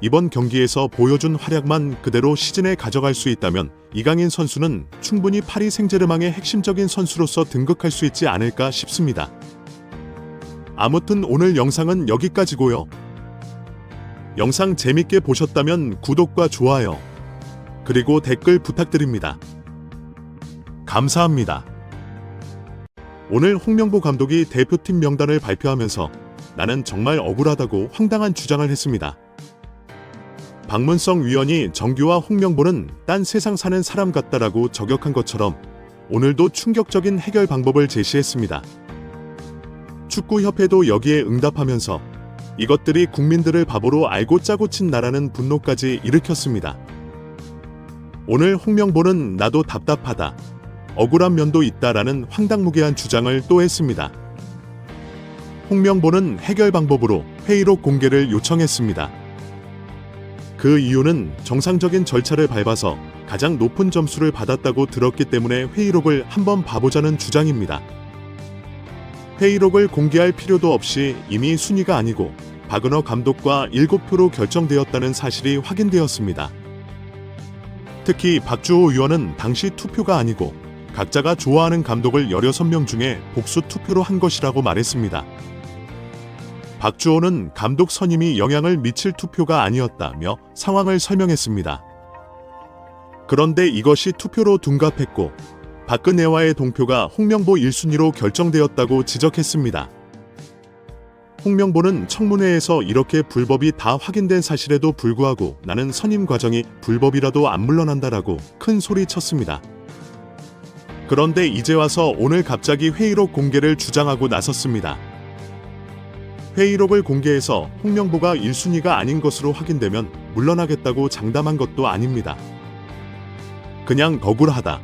이번 경기에서 보여준 활약만 그대로 시즌에 가져갈 수 있다면 이강인 선수는 충분히 파리 생제르맹의 핵심적인 선수로서 등극할 수 있지 않을까 싶습니다. 아무튼 오늘 영상은 여기까지고요. 영상 재밌게 보셨다면 구독과 좋아요, 그리고 댓글 부탁드립니다. 감사합니다. 오늘 홍명보 감독이 대표팀 명단을 발표하면서 나는 정말 억울하다고 황당한 주장을 했습니다. 박문성 위원이 정규와 홍명보는 딴 세상 사는 사람 같다라고 저격한 것처럼 오늘도 충격적인 해결 방법을 제시했습니다. 축구협회도 여기에 응답하면서 이것들이 국민들을 바보로 알고 짜고 친 나라는 분노까지 일으켰습니다. 오늘 홍명보는 나도 답답하다, 억울한 면도 있다라는 황당무계한 주장을 또 했습니다. 홍명보는 해결 방법으로 회의록 공개를 요청했습니다. 그 이유는 정상적인 절차를 밟아서 가장 높은 점수를 받았다고 들었기 때문에 회의록을 한번 봐보자는 주장입니다. 회의록을 공개할 필요도 없이 이미 순위가 아니고 박은호 감독과 7표로 결정되었다는 사실이 확인되었습니다. 특히 박주호 의원은 당시 투표가 아니고 각자가 좋아하는 감독을 16명 중에 복수 투표로 한 것이라고 말했습니다. 박주호는 감독 선임이 영향을 미칠 투표가 아니었다며 상황을 설명했습니다. 그런데 이것이 투표로 둔갑했고 박근혜와의 동표가 홍명보 1순위로 결정되었다고 지적했습니다. 홍명보는 청문회에서 이렇게 불법이 다 확인된 사실에도 불구하고 나는 선임 과정이 불법이라도 안 물러난다라고 큰 소리 쳤습니다. 그런데 이제 와서 오늘 갑자기 회의록 공개를 주장하고 나섰습니다. 회의록을 공개해서 홍명보가 1순위가 아닌 것으로 확인되면 물러나겠다고 장담한 것도 아닙니다. 그냥 억울하다,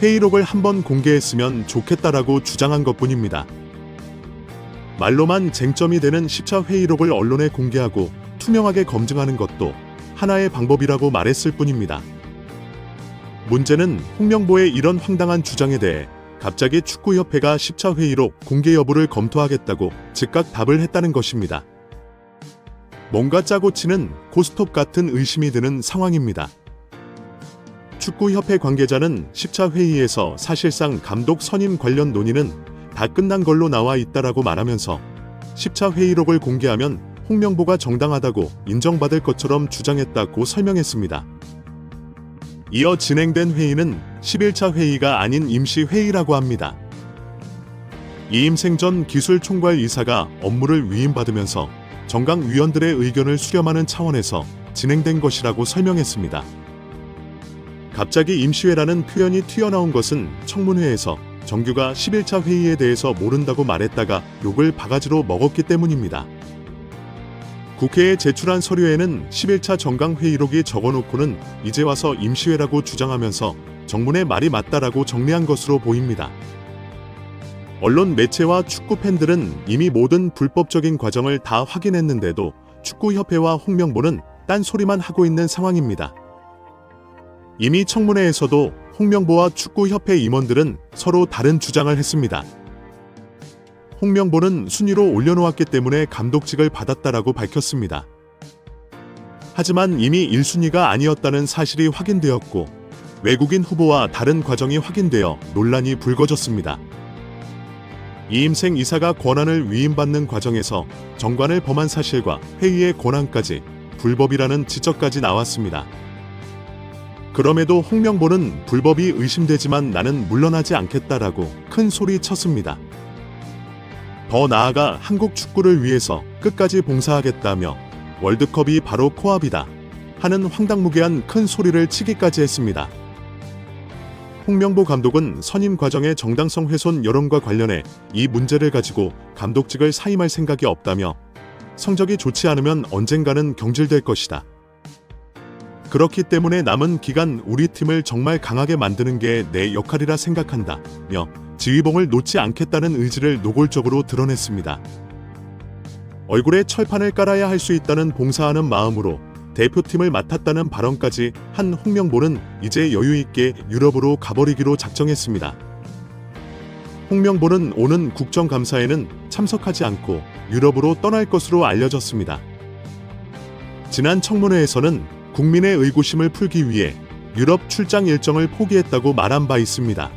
회의록을 한번 공개했으면 좋겠다라고 주장한 것뿐입니다. 말로만 쟁점이 되는 10차 회의록을 언론에 공개하고 투명하게 검증하는 것도 하나의 방법이라고 말했을 뿐입니다. 문제는 홍명보의 이런 황당한 주장에 대해 갑자기 축구협회가 10차 회의록 공개 여부를 검토하겠다고 즉각 답을 했다는 것입니다. 뭔가 짜고 치는 고스톱 같은 의심이 드는 상황입니다. 축구협회 관계자는 10차 회의에서 사실상 감독 선임 관련 논의는 다 끝난 걸로 나와 있다라고 말하면서 10차 회의록을 공개하면 홍명보가 정당하다고 인정받을 것처럼 주장했다고 설명했습니다. 이어 진행된 회의는 11차 회의가 아닌 임시회의라고 합니다. 이임생 전 기술총괄 이사가 업무를 위임받으면서 정강 위원들의 의견을 수렴하는 차원에서 진행된 것이라고 설명했습니다. 갑자기 임시회라는 표현이 튀어나온 것은 청문회에서 정규가 11차 회의에 대해서 모른다고 말했다가 욕을 바가지로 먹었기 때문입니다. 국회에 제출한 서류에는 11차 정강회의록이 적어놓고는 이제 와서 임시회라고 주장하면서 정문의 말이 맞다라고 정리한 것으로 보입니다. 언론 매체와 축구 팬들은 이미 모든 불법적인 과정을 다 확인했는데도 축구협회와 홍명보는 딴소리만 하고 있는 상황입니다. 이미 청문회에서도 홍명보와 축구협회 임원들은 서로 다른 주장을 했습니다. 홍명보는 순위로 올려놓았기 때문에 감독직을 받았다라고 밝혔습니다. 하지만 이미 1순위가 아니었다는 사실이 확인되었고 외국인 후보와 다른 과정이 확인되어 논란이 불거졌습니다. 이임생 이사가 권한을 위임받는 과정에서 정관을 범한 사실과 회의의 권한까지 불법이라는 지적까지 나왔습니다. 그럼에도 홍명보는 불법이 의심되지만 나는 물러나지 않겠다라고 큰 소리 쳤습니다. 더 나아가 한국 축구를 위해서 끝까지 봉사하겠다며 월드컵이 바로 코앞이다 하는 황당무계한 큰 소리를 치기까지 했습니다. 홍명보 감독은 선임 과정의 정당성 훼손 여론과 관련해 이 문제를 가지고 감독직을 사임할 생각이 없다며 성적이 좋지 않으면 언젠가는 경질될 것이다. 그렇기 때문에 남은 기간 우리 팀을 정말 강하게 만드는 게 내 역할이라 생각한다며 지휘봉을 놓지 않겠다는 의지를 노골적으로 드러냈습니다. 얼굴에 철판을 깔아야 할 수 있다는 봉사하는 마음으로 대표팀을 맡았다는 발언까지 한 홍명보는 이제 여유있게 유럽으로 가버리기로 작정했습니다. 홍명보는 오는 국정감사에는 참석하지 않고 유럽으로 떠날 것으로 알려졌습니다. 지난 청문회에서는 국민의 의구심을 풀기 위해 유럽 출장 일정을 포기했다고 말한 바 있습니다.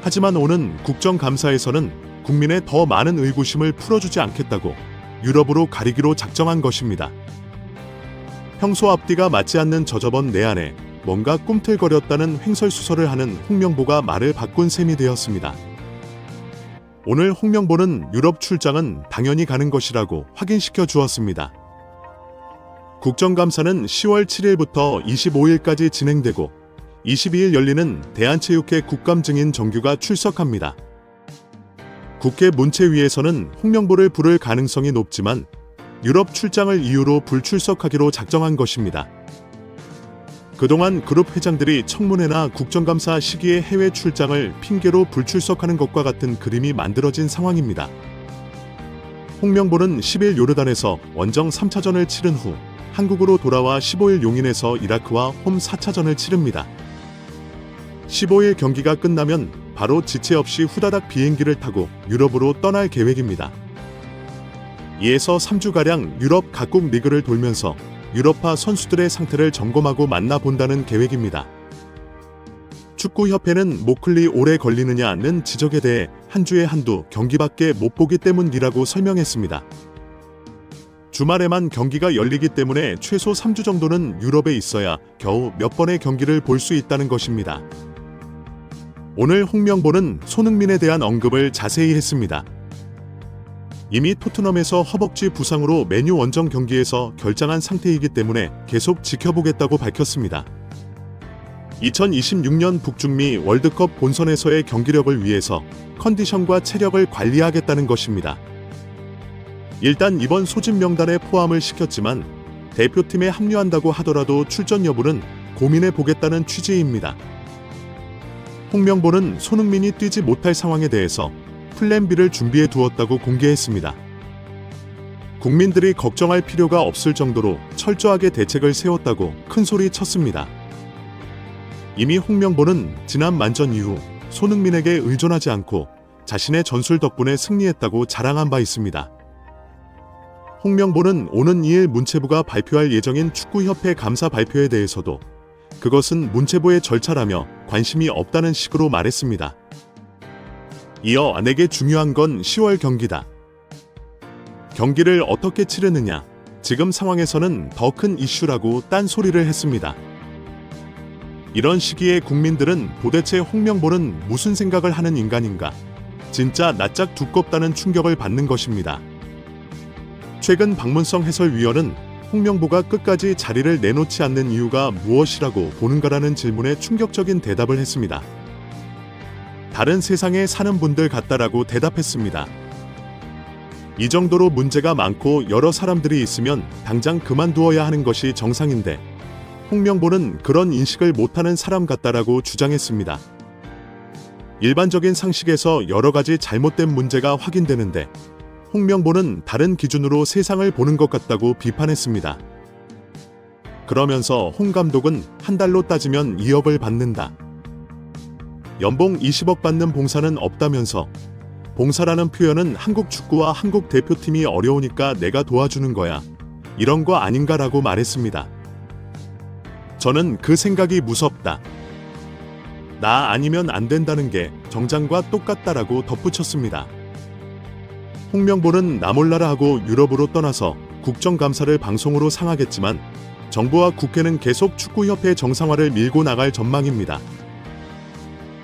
하지만 오는 국정감사에서는 국민의 더 많은 의구심을 풀어주지 않겠다고 유럽으로 가리기로 작정한 것입니다. 평소 앞뒤가 맞지 않는 저저번 내안에 뭔가 꿈틀거렸다는 횡설수설을 하는 홍명보가 말을 바꾼 셈이 되었습니다. 오늘 홍명보는 유럽 출장은 당연히 가는 것이라고 확인시켜 주었습니다. 국정감사는 10월 7일부터 25일까지 진행되고 22일 열리는 대한체육회 국감 증인 정규가 출석합니다. 국회 문체위에서는 홍명보를 부를 가능성이 높지만 유럽 출장을 이유로 불출석하기로 작정한 것입니다. 그동안 그룹 회장들이 청문회나 국정감사 시기에 해외 출장을 핑계로 불출석하는 것과 같은 그림이 만들어진 상황입니다. 홍명보는 10일 요르단에서 원정 3차전을 치른 후 한국으로 돌아와 15일 용인에서 이라크와 홈 4차전을 치릅니다. 15일 경기가 끝나면 바로 지체 없이 후다닥 비행기를 타고 유럽으로 떠날 계획입니다. 이에서 3주가량 유럽 각국 리그를 돌면서 유럽파 선수들의 상태를 점검하고 만나본다는 계획입니다. 축구협회는 모클리 오래 걸리느냐는 지적에 대해 한 주에 한두 경기밖에 못 보기 때문이라고 설명했습니다. 주말에만 경기가 열리기 때문에 최소 3주 정도는 유럽에 있어야 겨우 몇 번의 경기를 볼 수 있다는 것입니다. 오늘 홍명보는 손흥민에 대한 언급을 자세히 했습니다. 이미 토트넘에서 허벅지 부상으로 맨유 원정 경기에서 결장한 상태이기 때문에 계속 지켜보겠다고 밝혔습니다. 2026년 북중미 월드컵 본선에서의 경기력을 위해서 컨디션과 체력을 관리하겠다는 것입니다. 일단 이번 소집 명단에 포함을 시켰지만 대표팀에 합류한다고 하더라도 출전 여부는 고민해 보겠다는 취지입니다. 홍명보는 손흥민이 뛰지 못할 상황에 대해서 플랜 B를 준비해 두었다고 공개했습니다. 국민들이 걱정할 필요가 없을 정도로 철저하게 대책을 세웠다고 큰소리 쳤습니다. 이미 홍명보는 지난 만전 이후 손흥민에게 의존하지 않고 자신의 전술 덕분에 승리했다고 자랑한 바 있습니다. 홍명보는 오는 2일 문체부가 발표할 예정인 축구협회 감사 발표에 대해서도 그것은 문체부의 절차라며 관심이 없다는 식으로 말했습니다. 이어 내게 중요한 건 10월 경기다. 경기를 어떻게 치르느냐, 지금 상황에서는 더 큰 이슈라고 딴소리를 했습니다. 이런 시기에 국민들은 도대체 홍명보는 무슨 생각을 하는 인간인가, 진짜 낯짝 두껍다는 충격을 받는 것입니다. 최근 박문성 해설위원은 홍명보가 끝까지 자리를 내놓지 않는 이유가 무엇이라고 보는가라는 질문에 충격적인 대답을 했습니다. 다른 세상에 사는 분들 같다라고 대답했습니다. 이 정도로 문제가 많고 여러 사람들이 있으면 당장 그만두어야 하는 것이 정상인데 홍명보는 그런 인식을 못하는 사람 같다라고 주장했습니다. 일반적인 상식에서 여러 가지 잘못된 문제가 확인되는데 홍명보는 다른 기준으로 세상을 보는 것 같다고 비판했습니다. 그러면서 홍 감독은 한 달로 따지면 2억을 받는다. 연봉 20억 받는 봉사는 없다면서 봉사라는 표현은 한국 축구와 한국 대표팀이 어려우니까 내가 도와주는 거야. 이런 거 아닌가라고 말했습니다. 저는 그 생각이 무섭다. 나 아니면 안 된다는 게 정장과 똑같다라고 덧붙였습니다. 홍명보는 나 몰라라 하고 유럽으로 떠나서 국정감사를 방송으로 상하겠지만 정부와 국회는 계속 축구협회 정상화를 밀고 나갈 전망입니다.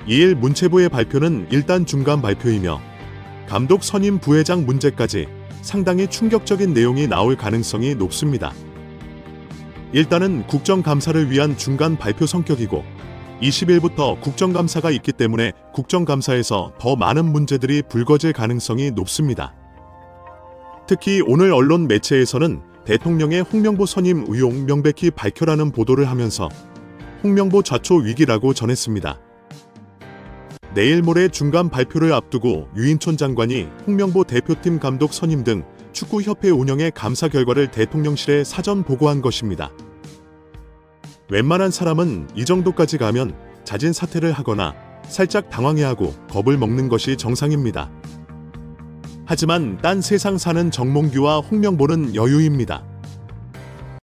이일 문체부의 발표는 일단 중간 발표이며 감독 선임 부회장 문제까지 상당히 충격적인 내용이 나올 가능성이 높습니다. 일단은 국정감사를 위한 중간 발표 성격이고 20일부터 국정감사가 있기 때문에 국정감사에서 더 많은 문제들이 불거질 가능성이 높습니다. 특히 오늘 언론 매체에서는 대통령의 홍명보 선임 의혹 명백히 밝혀라는 보도를 하면서 홍명보 좌초 위기라고 전했습니다. 내일 모레 중간 발표를 앞두고 유인촌 장관이 홍명보 대표팀 감독 선임 등 축구협회 운영의 감사 결과를 대통령실에 사전 보고한 것입니다. 웬만한 사람은 이 정도까지 가면 자진 사퇴를 하거나 살짝 당황해하고 겁을 먹는 것이 정상입니다. 하지만 딴 세상 사는 정몽규와 홍명보는 여유입니다.